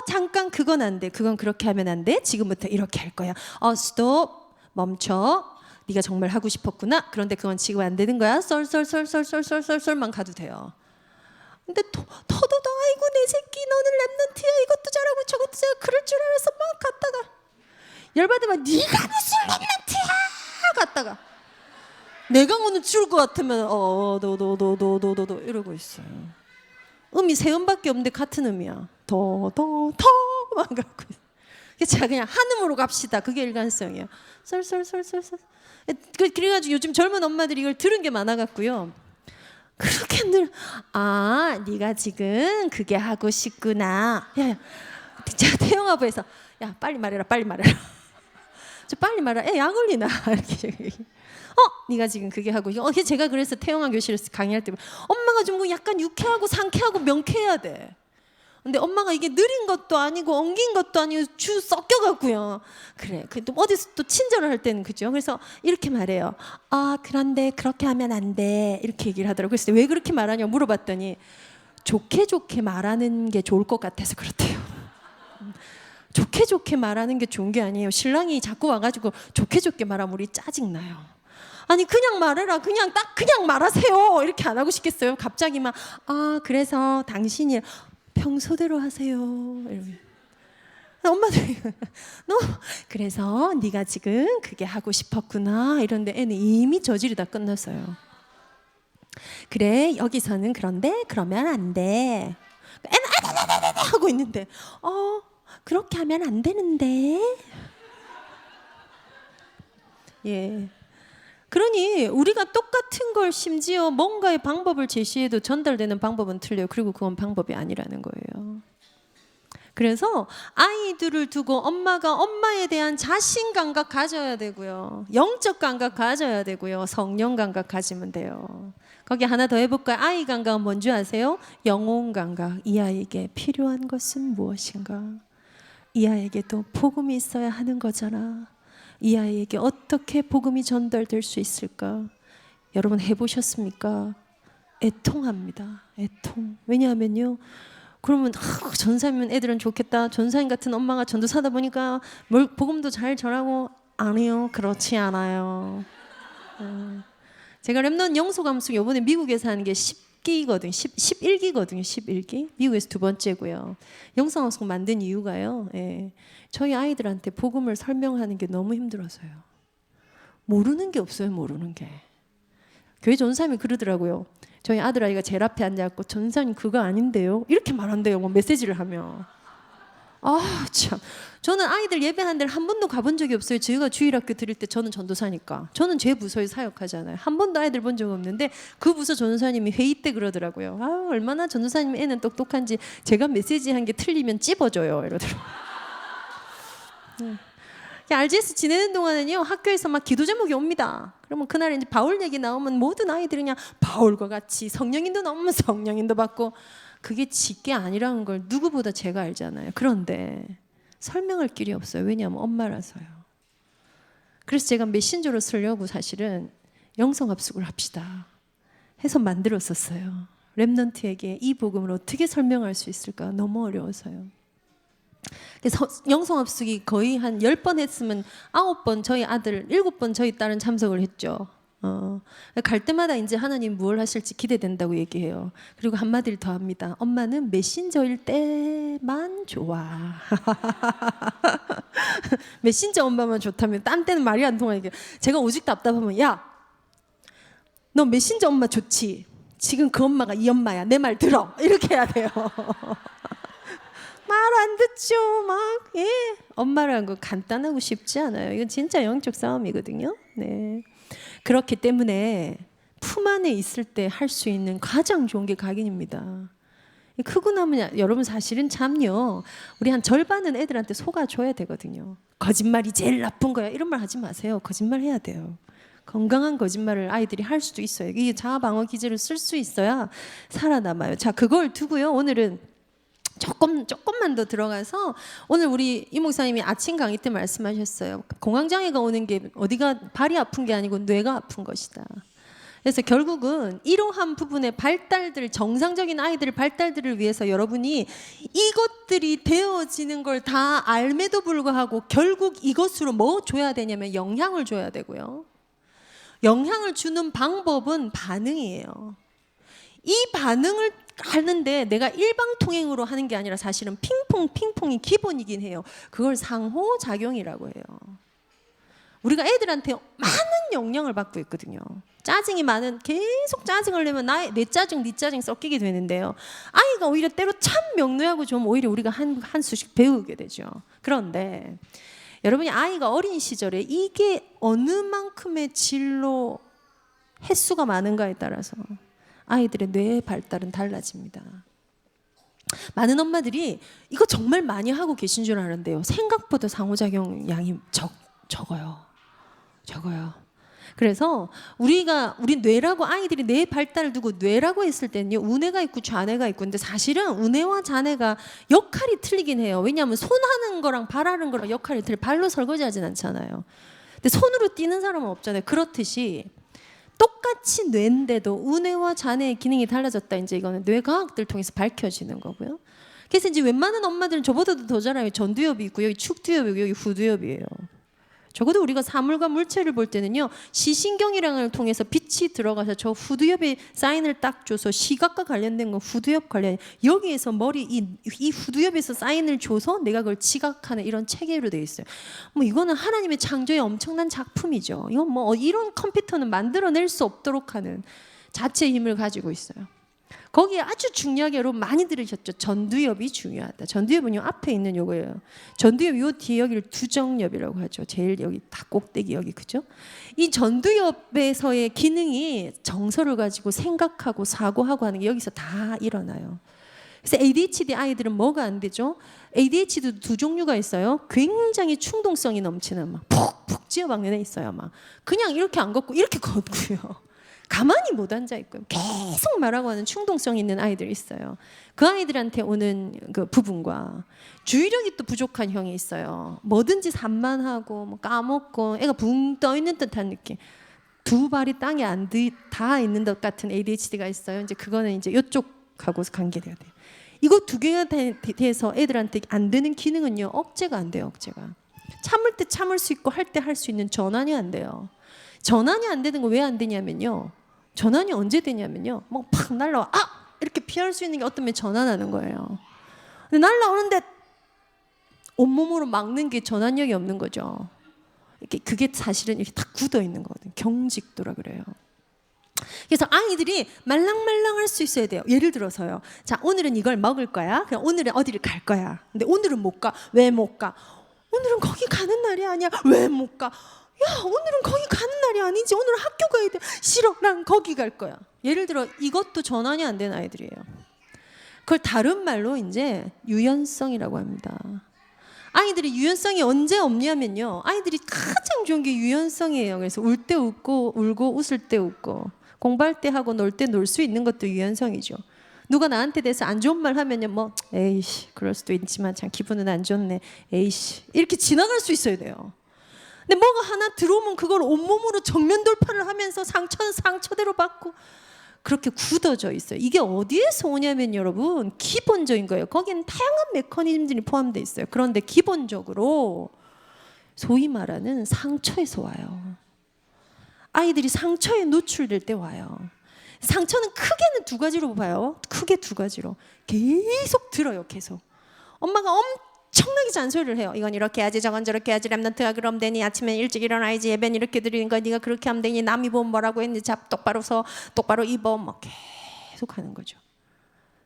잠깐 그건 안 돼. 그건 그렇게 하면 안 돼. 지금부터 이렇게 할 거야. 스톱. 멈춰. 네가 정말 하고 싶었구나. 그런데 그건 지금 안 되는 거야. 썰만 가도 돼요. 근데 터도도 아이고 내 새끼 너는 랩런트야. 이것도 잘하고 저것도 잘하고 그럴 줄 알아서 막 갔다가 열받으면 네가 무슨 랩런트야 갔다가 내가 오늘 죽을 것 같으면 도도도도도도도 이러고 있어요. 음이 세 음밖에 없는데 같은 음이야. 도도도만 갖고 있어. 제가 그냥 한음으로 갑시다. 그게 일관성이에요. 썰. 그래가지고 요즘 젊은 엄마들이 이걸 들은 게 많아갖고요. 그렇게 네가 지금 그게 하고 싶구나. 야, 제가 태영아부에서 야 빨리 말해라. 저 빨리 말해. 약 올리나 이렇게. 네가 지금 그게 하고. 제가 그래서 태영아 교실에서 강의할 때 엄마가 좀 약간 유쾌하고 상쾌하고 명쾌해야 돼. 근데 엄마가 이게 느린 것도 아니고 엉긴 것도 아니고 섞여갖고요. 그래. 또 어디서 또 친절을 할 때는 그죠. 그래서 이렇게 말해요. 그런데 그렇게 하면 안 돼. 이렇게 얘기를 하더라고요. 그래서 왜 그렇게 말하냐고 물어봤더니 좋게 말하는 게 좋을 것 같아서 그렇대요. 좋게 말하는 게 좋은 게 아니에요. 신랑이 자꾸 와가지고 좋게 말하면 우리 짜증나요. 아니 그냥 말해라. 그냥 말하세요. 이렇게 안 하고 싶겠어요? 갑자기 막 그래서 당신이 평소대로 하세요. 엄마들이 그래서 네가 지금 그게 하고 싶었구나 이런데 애는 이미 저질이 다 끝났어요. 그래 여기서는 그런데 그러면 안 돼. 애는 하고 있는데 그렇게 하면 안 되는데. 예. 그러니 우리가 똑같은 걸 심지어 뭔가의 방법을 제시해도 전달되는 방법은 틀려요. 그리고 그건 방법이 아니라는 거예요. 그래서 아이들을 두고 엄마가 엄마에 대한 자신 감각 가져야 되고요. 영적 감각 가져야 되고요. 성령 감각 가지면 돼요. 거기 하나 더 해볼까요? 아이 감각은 뭔지 아세요? 영혼 감각. 이 아이에게 필요한 것은 무엇인가? 이 아이에게도 복음이 있어야 하는 거잖아. 이 아이에게 어떻게 복음이 전달될 수 있을까? 여러분 해보셨습니까? 애통합니다. 애통. 왜냐하면요, 그러면 전사면 애들은 좋겠다. 전사님 같은 엄마가 전도사다 보니까 복음도 잘 전하고. 아니요, 그렇지 않아요. 제가 렘넌트 영소감숙 이번에 미국에서 하는 게 10기거든요. 11기거든요. 11기. 미국에서 두 번째고요. 영소감숙 만든 이유가요, 저희 아이들한테 복음을 설명하는 게 너무 힘들어서요. 모르는 게 없어요. 모르는 게. 교회 전사님이 그러더라고요. 저희 아들아이가 제일 앞에 앉아갖고 전사님 그거 아닌데요? 이렇게 말한대요. 뭐 메시지를 하면. 아 참. 저는 아이들 예배하는 데를 한 번도 가본 적이 없어요. 저희가 주일학교 드릴 때 저는 전도사니까. 저는 제 부서에 사역하잖아요. 한 번도 아이들 본 적 없는데 그 부서 전도사님이 회의 때 그러더라고요. 아 얼마나 전도사님 애는 똑똑한지 제가 메시지 한 게 틀리면 찝어줘요. 이러더라고요. RGS 지내는 동안은요, 학교에서 막 기도 제목이 옵니다. 그러면 그날 이제 바울 얘기 나오면 모든 아이들이 그냥 바울과 같이 성령인도 나오면 성령인도 받고, 그게 지게 아니라는 걸 누구보다 제가 알잖아요. 그런데 설명할 길이 없어요. 왜냐하면 엄마라서요. 그래서 제가 메신저로 쓰려고 사실은 영성합숙을 합시다 해서 만들었었어요. 렘넌트에게 이 복음을 어떻게 설명할 수 있을까 너무 어려워서요. 그래서 영성합숙이 거의 한 10번 했으면 9번 저희 아들, 7번 저희 딸은 참석을 했죠. 갈 때마다 이제 하나님 무엇을 하실지 기대된다고 얘기해요. 그리고 한마디를 더 합니다. 엄마는 메신저일 때만 좋아. 메신저 엄마만 좋다면 딴 때는 말이 안 통하니까 제가 오직 답답하면, 야, 너 메신저 엄마 좋지? 지금 그 엄마가 이 엄마야. 내 말 들어. 이렇게 해야 돼요. 말 안 듣죠. 막 엄마라는 거 간단하고 쉽지 않아요. 이건 진짜 영적 싸움이거든요. 네. 그렇기 때문에 품 안에 있을 때 할 수 있는 가장 좋은 게 각인입니다. 크고 나면 여러분 사실은 참요, 우리 한 절반은 애들한테 속아줘야 되거든요. 거짓말이 제일 나쁜 거야 이런 말 하지 마세요. 거짓말 해야 돼요. 건강한 거짓말을 아이들이 할 수도 있어요. 이게 자아방어 기제를 쓸 수 있어야 살아남아요. 자, 그걸 두고요, 오늘은 조금만 더 들어가서, 오늘 우리 이 목사님이 아침 강의 때 말씀하셨어요. 공황장애가 오는 게 어디가 발이 아픈 게 아니고 뇌가 아픈 것이다. 그래서 결국은 이러한 부분의 발달들, 정상적인 아이들의 발달들을 위해서 여러분이 이것들이 되어지는 걸 다 알매도 불구하고 결국 이것으로 뭐 줘야 되냐면 영향을 줘야 되고요. 영향을 주는 방법은 반응이에요. 이 반응을 하는데 내가 일방통행으로 하는 게 아니라 사실은 핑퐁이 기본이긴 해요. 그걸 상호작용이라고 해요. 우리가 애들한테 많은 영향을 받고 있거든요. 짜증이 많은, 계속 짜증을 내면 내 짜증, 네 짜증 섞이게 되는데요. 아이가 오히려 때로 참 명료하고 좀 오히려 우리가 한 수씩 배우게 되죠. 그런데 여러분이 아이가 어린 시절에 이게 어느 만큼의 진로 횟수가 많은가에 따라서 아이들의 뇌의 발달은 달라집니다. 많은 엄마들이 이거 정말 많이 하고 계신 줄 아는데요, 생각보다 상호작용 양이 적어요. 그래서 우리 뇌라고, 아이들이 뇌 발달을 두고 뇌라고 했을 때는요, 우뇌가 있고 좌뇌가 있고, 근데 사실은 우뇌와 좌뇌가 역할이 틀리긴 해요. 왜냐하면 손 하는 거랑 발 하는 거랑 역할이 틀려. 발로 설거지하진 않잖아요. 근데 손으로 뛰는 사람은 없잖아요. 그렇듯이 똑같이 뇌인데도 우뇌와 좌뇌의 기능이 달라졌다. 이제 이거는 뇌과학들 통해서 밝혀지는 거고요. 그래서 이제 웬만한 엄마들은 저보다도 더 잘 알아요. 전두엽이 있고 여기 축두엽이 있고 여기 후두엽이에요. 적어도 우리가 사물과 물체를 볼 때는요, 시신경이랑을 통해서 빛이 들어가서 저 후두엽에 사인을 딱 줘서, 시각과 관련된 건 후두엽 관련, 여기에서 이 후두엽에서 사인을 줘서 내가 그걸 지각하는 이런 체계로 되어 있어요. 뭐 이거는 하나님의 창조의 엄청난 작품이죠. 이건 뭐 이런 컴퓨터는 만들어낼 수 없도록 하는 자체의 힘을 가지고 있어요. 거기에 아주 중요하게 여러분 많이 들으셨죠? 전두엽이 중요하다. 전두엽은요, 앞에 있는 요거예요. 전두엽 요 뒤에 여기를 두정엽이라고 하죠. 제일 여기 다 꼭대기 여기, 그죠? 이 전두엽에서의 기능이 정서를 가지고 생각하고 사고하고 하는 게 여기서 다 일어나요. 그래서 ADHD 아이들은 뭐가 안 되죠? ADHD도 두 종류가 있어요. 굉장히 충동성이 넘치는 막 푹푹 쥐어박는 애 있어요. 막 그냥 이렇게 안 걷고 이렇게 걷고요. 가만히 못 앉아 있고요. 계속 말하고 하는 충동성 있는 아이들이 있어요. 그 아이들한테 오는 그 부분과 주의력이 또 부족한 형이 있어요. 뭐든지 산만하고 뭐 까먹고 애가 붕 떠 있는 듯한 느낌. 두 발이 땅에 안 닿아 있는 것 같은 ADHD가 있어요. 이제 그거는 이제 이쪽하고 관계돼야 돼요. 이거 두 개가 돼서 애들한테 안 되는 기능은요. 억제가 안 돼요. 억제가. 참을 때 참을 수 있고 할 때 할 수 있는 전환이 안 돼요. 전환이 안 되는 거 왜 안 되냐면요. 전환이 언제 되냐면요. 뭐 팍 날라와. 아! 이렇게 피할 수 있는 게 어떤 면 전환하는 거예요. 근데 날라오는데 온몸으로 막는 게 전환력이 없는 거죠. 그게 사실은 이렇게 다 굳어 있는 거거든요. 경직도라 그래요. 그래서 아이들이 말랑말랑할 수 있어야 돼요. 예를 들어서요. 자, 오늘은 이걸 먹을 거야. 그럼 오늘은 어디를 갈 거야. 근데 오늘은 못 가. 왜 못 가? 오늘은 거기 가는 날이 아니야. 왜 못 가? 야, 오늘은 거기 가는 날이 아니지. 오늘은 학교 가야 돼. 싫어. 난 거기 갈 거야. 예를 들어 이것도 전환이 안 된 아이들이에요. 그걸 다른 말로 이제 유연성이라고 합니다. 아이들이 유연성이 언제 없냐면요. 아이들이 가장 좋은 게 유연성이에요. 그래서 울 때 웃고 울고 웃을 때 웃고 공부할 때 하고 놀 때 놀 수 있는 것도 유연성이죠. 누가 나한테 대해서 안 좋은 말 하면요. 뭐 에이씨 그럴 수도 있지만 참 기분은 안 좋네. 에이씨 이렇게 지나갈 수 있어야 돼요. 근데 뭐가 하나 들어오면 그걸 온몸으로 정면 돌파를 하면서 상처는 상처대로 받고 그렇게 굳어져 있어요. 이게 어디에서 오냐면 여러분 기본적인 거예요. 거기는 다양한 메커니즘들이 포함되어 있어요. 그런데 기본적으로 소위 말하는 상처에서 와요. 아이들이 상처에 노출될 때 와요. 상처는 크게는 두 가지로 봐요. 크게 두 가지로. 계속 들어요. 계속. 엄마가 엄청나게 잔소리를 해요. 이건 이렇게 해야지 저건 저렇게 해야지 랩런트가 그럼 되니 아침에 일찍 일어나야지 예배는 이렇게 드리는 거야. 네가 그렇게 하면 되니 남이 보면 뭐라고 했니 잡 똑바로 서 똑바로 입어 막 계속 하는 거죠.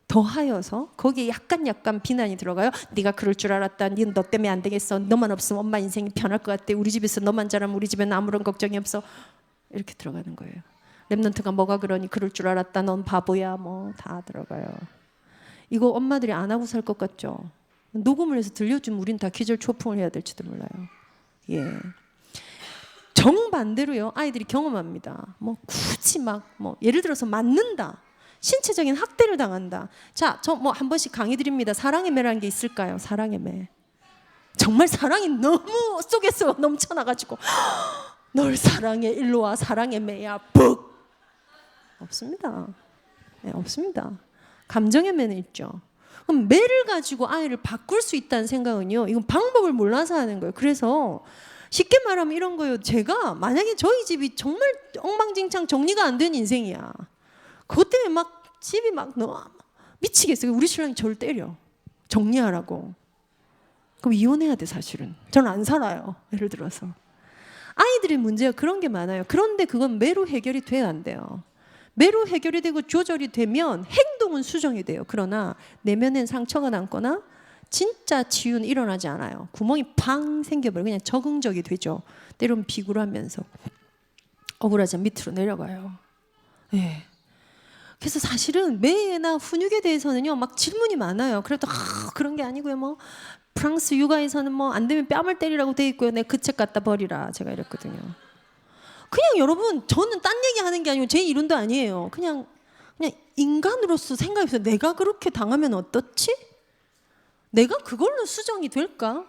더하여서 거기에 약간 비난이 들어가요. 네가 그럴 줄 알았다. 너 때문에 안 되겠어. 너만 없으면 엄마 인생이 편할 것 같아. 우리 집에서 너만 잘하면 우리 집에는 아무런 걱정이 없어. 이렇게 들어가는 거예요. 랩런트가 뭐가 그러니 그럴 줄 알았다. 넌 바보야. 뭐 다 들어가요. 이거 엄마들이 안 하고 살 것 같죠? 녹음을 해서 들려주면 우린 다 기절초풍을 해야 될지도 몰라요. 예. 정반대로요. 아이들이 경험합니다. 뭐 굳이 뭐 예를 들어서 맞는다. 신체적인 학대를 당한다. 자, 저 뭐 한 번씩 강의 드립니다. 사랑의 매라는 게 있을까요? 사랑의 매. 정말 사랑이 너무 속에서 넘쳐나가지고 널 사랑해 일로 와 사랑의 매야 푹 없습니다. 네, 없습니다. 감정의 매는 있죠. 그럼 매를 가지고 아이를 바꿀 수 있다는 생각은요. 이건 방법을 몰라서 하는 거예요. 그래서 쉽게 말하면 이런 거예요. 제가 만약에 저희 집이 정말 엉망진창 정리가 안 된 인생이야. 그것 때문에 막 집이 막 너무 미치겠어요. 우리 신랑이 저를 때려. 정리하라고. 그럼 이혼해야 돼 사실은. 저는 안 살아요. 예를 들어서. 아이들의 문제가 그런 게 많아요. 그런데 그건 매로 해결이 돼야 안 돼요. 매로 해결이 되고 조절이 되면 행동은 수정이 돼요. 그러나 내면엔 상처가 남거나 진짜 치유는 일어나지 않아요. 구멍이 팡 생겨버려. 그냥 적응적이 되죠. 때로는 비굴하면서 억울하지 밑으로 내려가요. 네. 그래서 사실은 매나 훈육에 대해서는요 막 질문이 많아요. 그래도 그런 게 아니고요. 뭐 프랑스 육아에서는 뭐 안 되면 뺨을 때리라고 돼 있고요. 내 그 책 갖다 버리라 제가 이랬거든요. 그냥 여러분 저는 딴 얘기하는 게 아니고 제 이론도 아니에요. 그냥 인간으로서 생각해서 내가 그렇게 당하면 어떻지? 내가 그걸로 수정이 될까?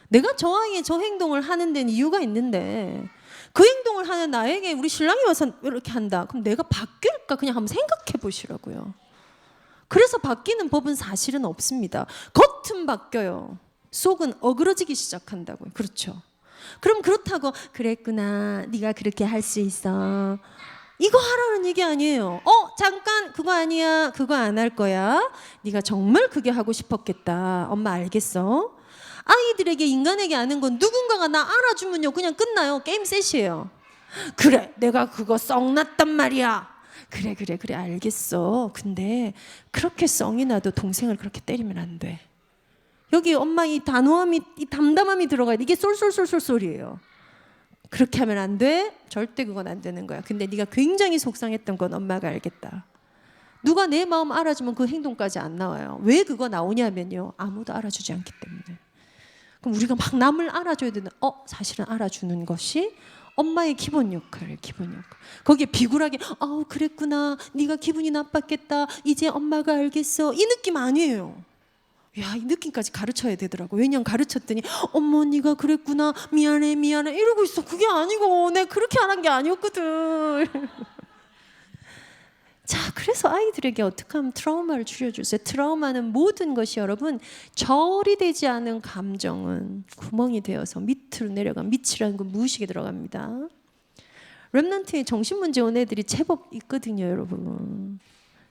내가 저 아이의 저 행동을 하는 데는 이유가 있는데 그 행동을 하는 나에게 우리 신랑이 와서 이렇게 한다. 그럼 내가 바뀔까? 그냥 한번 생각해 보시라고요. 그래서 바뀌는 법은 사실은 없습니다. 겉은 바뀌어요. 속은 어그러지기 시작한다고요. 그렇죠. 그럼 그렇다고 그랬구나. 네가 그렇게 할 수 있어. 이거 하라는 얘기 아니에요. 잠깐 그거 아니야. 그거 안 할 거야. 네가 정말 그게 하고 싶었겠다. 엄마 알겠어. 아이들에게 인간에게 아는 건 누군가가 나 알아주면요 그냥 끝나요. 게임 셋이에요. 그래 내가 그거 썩났단 말이야. 그래 알겠어. 근데 그렇게 썽이 나도 동생을 그렇게 때리면 안 돼. 여기 엄마 이 단호함이 이 담담함이 들어가야 돼. 이게 쏠쏠쏠쏠쏠이에요. 그렇게 하면 안 돼. 절대 그건 안 되는 거야. 근데 네가 굉장히 속상했던 건 엄마가 알겠다. 누가 내 마음 알아주면 그 행동까지 안 나와요. 왜 그거 나오냐면요, 아무도 알아주지 않기 때문에. 그럼 우리가 막 남을 알아줘야 되는, 사실은 알아주는 것이 엄마의 기본 역할이에요. 기본 역할. 거기에 비굴하게 그랬구나, 네가 기분이 나빴겠다, 이제 엄마가 알겠어, 이 느낌 아니에요. 야, 이 느낌까지 가르쳐야 되더라고. 왜냐면 가르쳤더니 어머 네가 그랬구나, 미안해 미안해 이러고 있어. 그게 아니고 내가 그렇게 안 한 게 아니었거든. 자, 그래서 아이들에게 어떻게 하면 트라우마를 줄여주세요. 트라우마는 모든 것이 여러분, 절이 되지 않은 감정은 구멍이 되어서 밑으로 내려가. 밑이라는 건 무의식에 들어갑니다. 렘넌트의 정신문제 온 애들이 제법 있거든요, 여러분.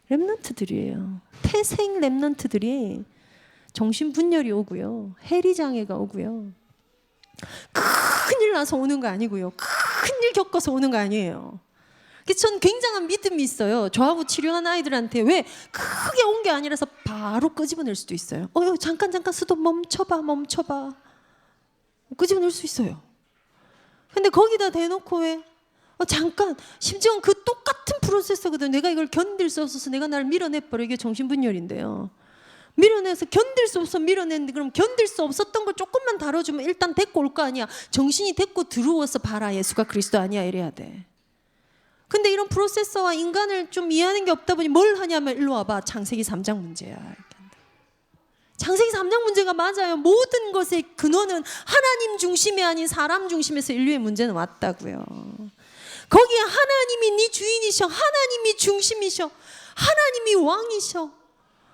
렘넌트들이에요. 태생 렘넌트들이 정신분열이 오고요, 해리장애가 오고요, 큰일 나서 오는 거 아니고요, 큰일 겪어서 오는 거 아니에요. 그래서 전 굉장한 믿음이 있어요. 저하고 치료한 아이들한테 왜 크게 온 게 아니라서 바로 끄집어낼 수도 있어요. 잠깐 스톱, 멈춰봐 끄집어낼 수 있어요. 근데 거기다 대놓고 왜 잠깐, 심지어 그 똑같은 프로세스거든. 내가 이걸 견딜 수 없어서 내가 나를 밀어내버려. 이게 정신분열인데요. 밀어내서 견딜 수 없어 밀어냈는데, 그럼 견딜 수 없었던 걸 조금만 다뤄주면 일단 데리고 올 거 아니야. 정신이 데리고 들어와서 봐라, 예수가 그리스도 아니야 이래야 돼. 근데 이런 프로세서와 인간을 좀 이해하는 게 없다 보니 뭘 하냐면, 일로 와봐, 창세기 3장 문제야. 창세기 3장 문제가 맞아요. 모든 것의 근원은 하나님 중심이 아닌 사람 중심에서 인류의 문제는 왔다고요. 거기에 하나님이 네 주인이셔, 하나님이 중심이셔, 하나님이 왕이셔.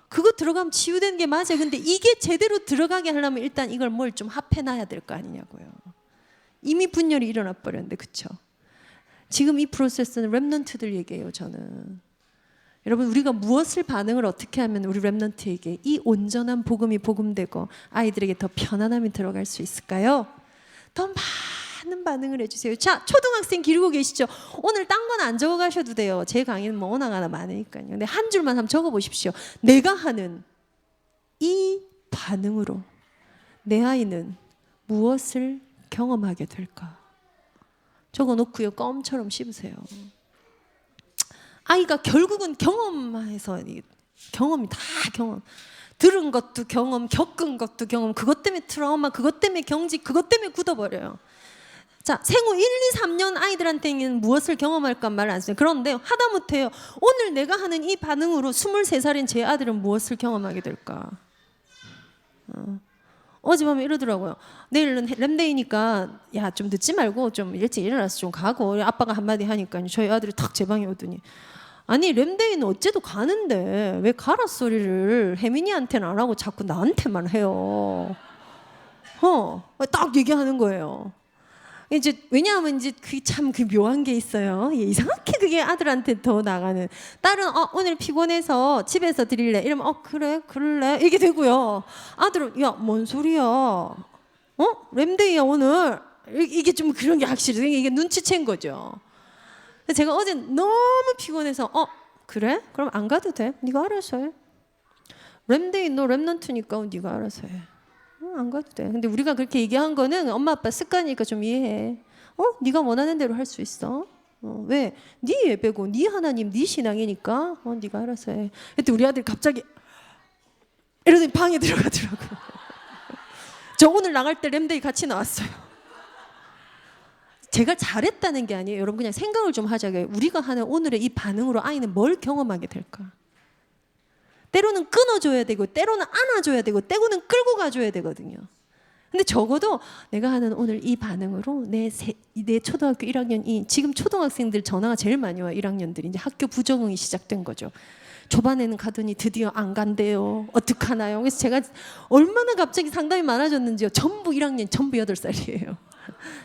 그거 들어가면 치유되는 게 맞아요. 근데 이게 제대로 들어가게 하려면 일단 이걸 뭘 좀 합해놔야 될 거 아니냐고요. 이미 분열이 일어나 버렸는데, 그쵸? 지금 이 프로세스는 렘넌트들 얘기예요. 저는 여러분, 우리가 무엇을 반응을 어떻게 하면 우리 렘넌트에게 이 온전한 복음이 복음되고 아이들에게 더 편안함이 들어갈 수 있을까요? 더 많은 반응을 해주세요. 자, 초등학생 기르고 계시죠? 오늘 딴 건 안 적어 가셔도 돼요. 제 강의는 뭐 워낙 하나 많으니까요. 근데 한 줄만 한번 적어 보십시오. 내가 하는 이 반응으로 내 아이는 무엇을 경험하게 될까? 적어 놓고요, 껌처럼 씹으세요. 아이가 결국은 경험해서, 경험이 다 경험, 들은 것도 경험, 겪은 것도 경험, 그것 때문에 트라우마, 그것 때문에 경직, 그것 때문에 굳어버려요. 자, 생후 1, 2, 3년 아이들한테는 무엇을 경험할까 말 안 써요. 그런데 하다못해요, 오늘 내가 하는 이 반응으로 23살인 제 아들은 무엇을 경험하게 될까? 어젯밤에 이러더라고요. 내일은 렘데이니까 야, 좀 늦지 말고 좀 일찍 일어나서 좀 가고. 아빠가 한마디 하니까 저희 아들이 탁 제 방에 오더니, 아니 렘데이는 어째도 가는데 왜 가라 소리를 혜민이한테는 안 하고 자꾸 나한테만 해요. 딱 얘기하는 거예요. 이제 왜냐하면 이제 그게 참 그 묘한 게 있어요. 이상하게 그게 아들한테 더 나가는. 딸은 오늘 피곤해서 집에서 드릴래 이러면 그래 그럴래 이게 되고요. 아들은 야, 뭔 소리야, 렘데이야 오늘, 이게 좀 그런 게 확실히 이게 눈치챈 거죠. 제가 어제 너무 피곤해서 그래? 그럼 안 가도 돼. 네가 알아서 해. 렘데이 너 렘넌트니까 네가 알아서 해. 안 가도 돼. 근데 우리가 그렇게 얘기한 거는 엄마 아빠 습관이니까 좀 이해해. 네가 원하는 대로 할 수 있어. 왜? 네 예배고 네 하나님 네 신앙이니까 네가 알아서 해. 그때 우리 아들이 갑자기 이러더니 방에 들어가더라고요. 저 오늘 나갈 때 렘데이 같이 나왔어요. 제가 잘했다는 게 아니에요. 여러분, 그냥 생각을 좀 하자고요. 우리가 하는 오늘의 이 반응으로 아이는 뭘 경험하게 될까? 때로는 끊어줘야 되고, 때로는 안아줘야 되고, 때로는 끌고 가줘야 되거든요. 근데 적어도 내가 하는 오늘 이 반응으로 내 초등학교 1학년, 지금 초등학생들 전화가 제일 많이 와요. 1학년들이 이제 학교 부적응이 시작된 거죠. 초반에는 가더니 드디어 안 간대요. 어떡하나요? 그래서 제가 얼마나 갑자기 상담이 많아졌는지요. 전부 1학년, 전부 8살이에요.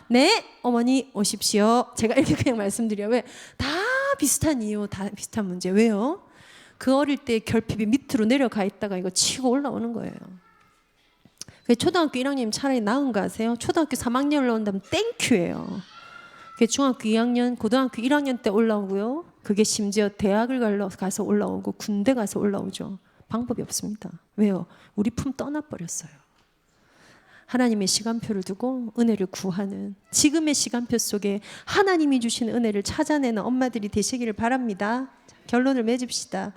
네, 어머니 오십시오. 제가 이렇게 그냥 말씀드려요. 왜? 다 비슷한 이유, 다 비슷한 문제. 왜요? 그 어릴 때 결핍이 밑으로 내려가 있다가 이거 치고 올라오는 거예요. 초등학교 1학년 차라리 나은 거 아세요? 초등학교 3학년 올라온다면 땡큐예요. 중학교 2학년, 고등학교 1학년 때 올라오고요. 그게 심지어 대학을 가서 올라오고 군대 가서 올라오죠. 방법이 없습니다. 왜요? 우리 품 떠나버렸어요. 하나님의 시간표를 두고 은혜를 구하는, 지금의 시간표 속에 하나님이 주신 은혜를 찾아내는 엄마들이 되시기를 바랍니다. 결론을 맺읍시다.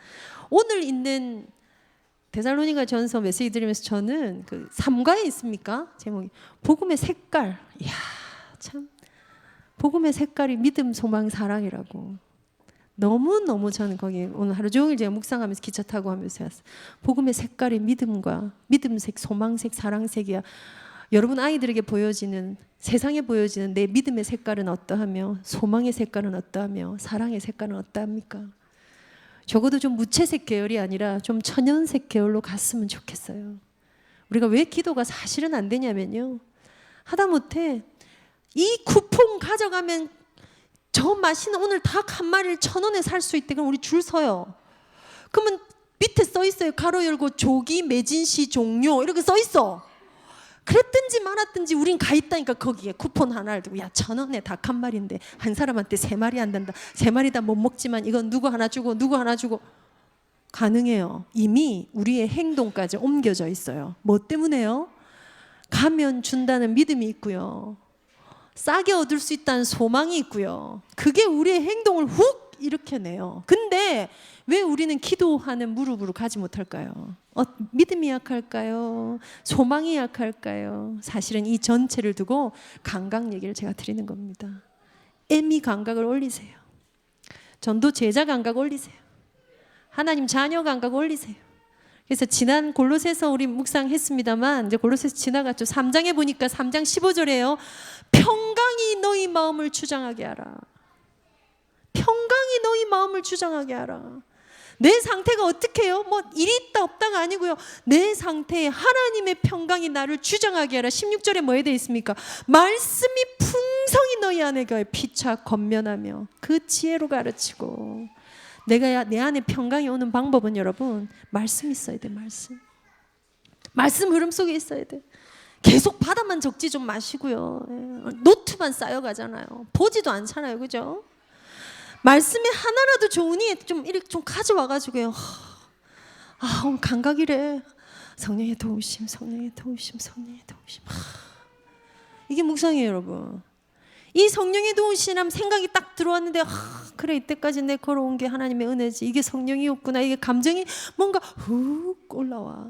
오늘 있는 데살로니가 전서 메시지 들으면서 저는 그 3가에 있습니까? 제목이 복음의 색깔. 이야, 참 복음의 색깔이 믿음, 소망, 사랑이라고. 너무너무 저는 거기 오늘 하루 종일 제가 묵상하면서 기차 타고 하면서 왔어요. 복음의 색깔이 믿음과 믿음색, 소망색, 사랑색이야. 여러분 아이들에게 보여지는, 세상에 보여지는 내 믿음의 색깔은 어떠하며, 소망의 색깔은 어떠하며, 사랑의 색깔은 어떠합니까? 적어도 좀 무채색 계열이 아니라 좀 천연색 계열로 갔으면 좋겠어요. 우리가 왜 기도가 사실은 안 되냐면요, 하다못해 이 쿠폰 가져가면 저 맛있는 오늘 닭 한 마리를 1,000원에 살 수 있대. 그럼 우리 줄 서요. 그러면 밑에 써 있어요. 가로 열고 조기 매진시 종료 이렇게 써 있어. 그랬든지 말았든지 우린 가 있다니까. 거기에 쿠폰 하나를 두고 야 1,000원에 닭 한 마리인데 한 사람한테 3마리 안 된다. 3마리 다 못 먹지만 이건 누구 하나 주고 누구 하나 주고. 가능해요. 이미 우리의 행동까지 옮겨져 있어요. 뭐 때문에요? 가면 준다는 믿음이 있고요, 싸게 얻을 수 있다는 소망이 있고요. 그게 우리의 행동을 훅 일으켜내요. 근데 왜 우리는 기도하는 무릎으로 가지 못할까요? 믿음이 약할까요? 소망이 약할까요? 사실은 이 전체를 두고 감각 얘기를 제가 드리는 겁니다. 애미 감각을 올리세요. 전도 제자 감각 올리세요. 하나님 자녀 감각 올리세요. 그래서 지난 골로새서 우리 묵상했습니다만 이제 골로새서 지나갔죠. 3장에 보니까 3장 15절에요. 평강이 너희 마음을 주장하게 하라. 평강이 너희 마음을 주장하게 하라. 내 상태가 어떻게 해요? 뭐 일이 있다 없다가 아니고요. 내 상태에 하나님의 평강이 나를 주장하게 하라. 16절에 뭐에 되어 있습니까? 말씀이 풍성히 너희 안에 거해 피차 건면하며 그 지혜로 가르치고. 내가 내 안에 평강이 오는 방법은 여러분 말씀 있어야 돼. 말씀 흐름 속에 있어야 돼. 계속 바다만 적지 좀 마시고요. 노트만 쌓여가잖아요. 보지도 않잖아요. 그죠? 말씀이 하나라도 좋으니 좀 이렇게 좀 가져와가지고요. 오늘 감각이래. 성령의 도우심, 성령의 도우심, 성령의 도우심. 이게 묵상이에요, 여러분. 이 성령의 도우심이라면 생각이 딱 들어왔는데 그래 이때까지 내 걸어온 게 하나님의 은혜지. 이게 성령이었구나. 이게 감정이 뭔가 훅 올라와.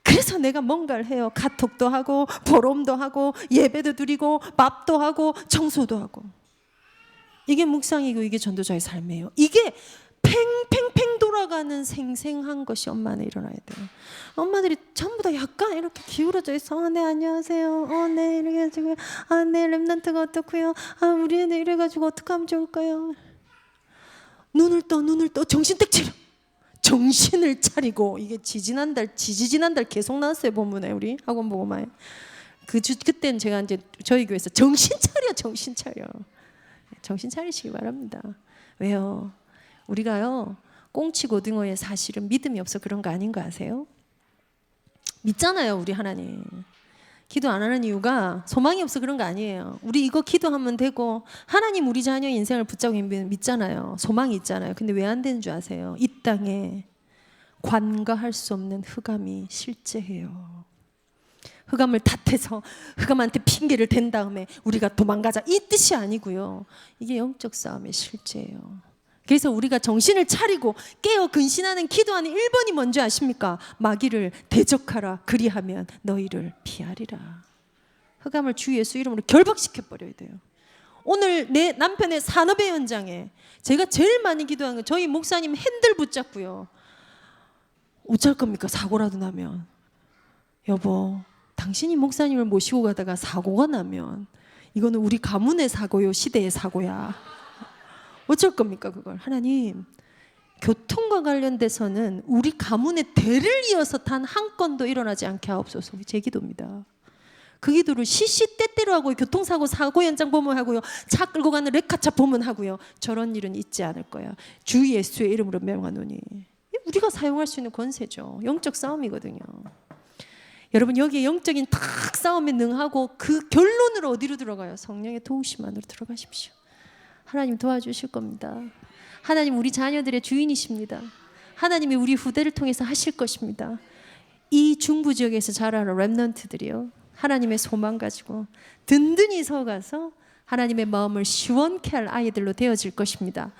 그래서 내가 뭔가를 해요. 카톡도 하고 보름도 하고 예배도 드리고 밥도 하고 청소도 하고. 이게 묵상이고 이게 전도자의 삶이에요. 이게 팽팽팽 돌아가는 생생한 것이 엄마 안에 일어나야 돼요. 엄마들이 전부 다 약간 이렇게 기울어져 있어. 네 안녕하세요. 네 이렇게 해가지고 네 랩런트가 어떻고요. 우리 애들 이래가지고 어떻게 하면 좋을까요? 눈을 떠 정신 딱 차려. 정신을 차리고. 이게 지지난달 계속 나왔어요. 본문에 우리 학원 보고마에. 그때는 제가 이제 저희 교회에서 정신 차려. 정신 차리시기 바랍니다. 왜요? 우리가요 꽁치 고등어에 사실은 믿음이 없어 그런 거 아닌 거 아세요? 믿잖아요 우리 하나님. 기도 안 하는 이유가 소망이 없어 그런 거 아니에요. 우리 이거 기도하면 되고 하나님 우리 자녀 인생을 붙잡고 믿잖아요. 소망이 있잖아요. 근데 왜 안 되는 줄 아세요? 이 땅에 관과할 수 없는 흑암이 실제해요. 흑암을 탓해서 흑암한테 핑계를 댄 다음에 우리가 도망가자 이 뜻이 아니고요. 이게 영적 싸움의 실제예요. 그래서 우리가 정신을 차리고 깨어 근신하는 기도하는 1번이 뭔지 아십니까? 마귀를 대적하라. 그리하면 너희를 피하리라. 흑암을 주 예수 이름으로 결박시켜버려야 돼요. 오늘 내 남편의 산업의 현장에 제가 제일 많이 기도한 건 저희 목사님 핸들 붙잡고요. 어쩔 겁니까? 사고라도 나면. 여보, 당신이 목사님을 모시고 가다가 사고가 나면 이거는 우리 가문의 사고요, 시대의 사고야. 어쩔 겁니까 그걸? 하나님, 교통과 관련돼서는 우리 가문의 대를 이어서 단 한 건도 일어나지 않게 하옵소서. 제 기도입니다. 그 기도를 시시때때로 하고요. 교통사고 사고 현장 보문하고요. 차 끌고 가는 레카차 보문하고요. 저런 일은 있지 않을 거야. 주 예수의 이름으로 명하노니. 우리가 사용할 수 있는 권세죠. 영적 싸움이거든요. 여러분 여기에 영적인 탁 싸움에 능하고 그 결론으로 어디로 들어가요? 성령의 도우심 안으로 들어가십시오. 하나님 도와주실 겁니다. 하나님 우리 자녀들의 주인이십니다. 하나님이 우리 후대를 통해서 하실 것입니다. 이 중부 지역에서 자라는 랩넌트들이요, 하나님의 소망 가지고 든든히 서가서 하나님의 마음을 시원케 할 아이들로 되어질 것입니다.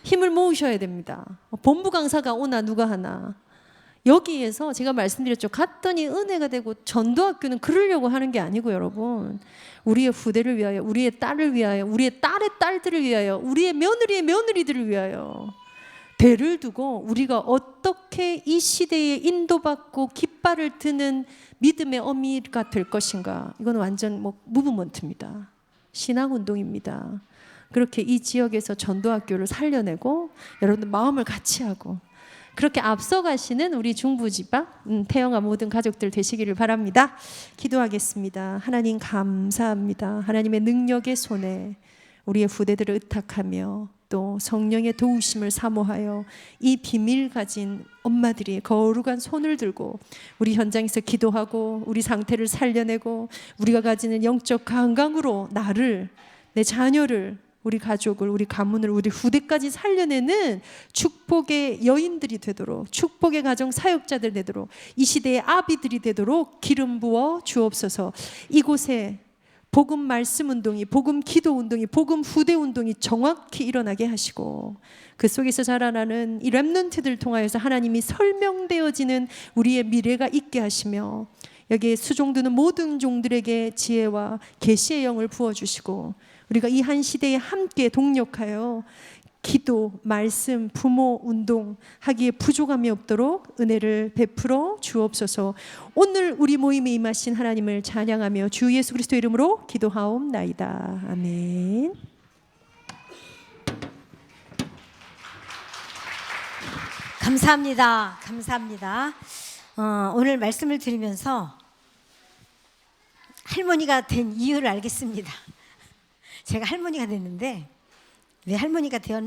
힘을 모으셔야 됩니다. 본부 강사가 오나 누가 하나. 여기에서 제가 말씀드렸죠. 갔더니 은혜가 되고 전도학교는 그러려고 하는 게 아니고 여러분. 우리의 후대를 위하여, 우리의 딸을 위하여, 우리의 딸의 딸들을 위하여, 우리의 며느리의 며느리들을 위하여 배를 두고 우리가 어떻게 이 시대에 인도받고 깃발을 드는 믿음의 어미가 될 것인가. 이건 완전 무브먼트입니다. 신앙운동입니다. 그렇게 이 지역에서 전도학교를 살려내고 여러분들 마음을 같이 하고 그렇게 앞서가시는 우리 중부지파 태영아 모든 가족들 되시기를 바랍니다. 기도하겠습니다. 하나님 감사합니다. 하나님의 능력의 손에 우리의 후대들을 의탁하며 또 성령의 도우심을 사모하여 이 비밀 가진 엄마들이 거룩한 손을 들고 우리 현장에서 기도하고 우리 상태를 살려내고 우리가 가지는 영적 건강으로 나를, 내 자녀를, 우리 가족을, 우리 가문을, 우리 후대까지 살려내는 축복의 여인들이 되도록, 축복의 가정 사역자들 되도록, 이 시대의 아비들이 되도록 기름 부어 주옵소서. 이곳에 복음 말씀 운동이, 복음 기도 운동이, 복음 후대 운동이 정확히 일어나게 하시고 그 속에서 자라나는 이 렘넌트들 통하여서 하나님이 설명되어지는 우리의 미래가 있게 하시며 여기에 수종드는 모든 종들에게 지혜와 계시의 영을 부어주시고 우리가 이 한 시대에 함께 동력하여 기도, 말씀, 부모, 운동 하기에 부족함이 없도록 은혜를 베풀어 주옵소서. 오늘 우리 모임에 임하신 하나님을 찬양하며 주 예수 그리스도 이름으로 기도하옵나이다. 아멘. 감사합니다. 감사합니다. 오늘 말씀을 들으면서 할머니가 된 이유를 알겠습니다. 제가 할머니가 됐는데 왜 할머니가 되었는지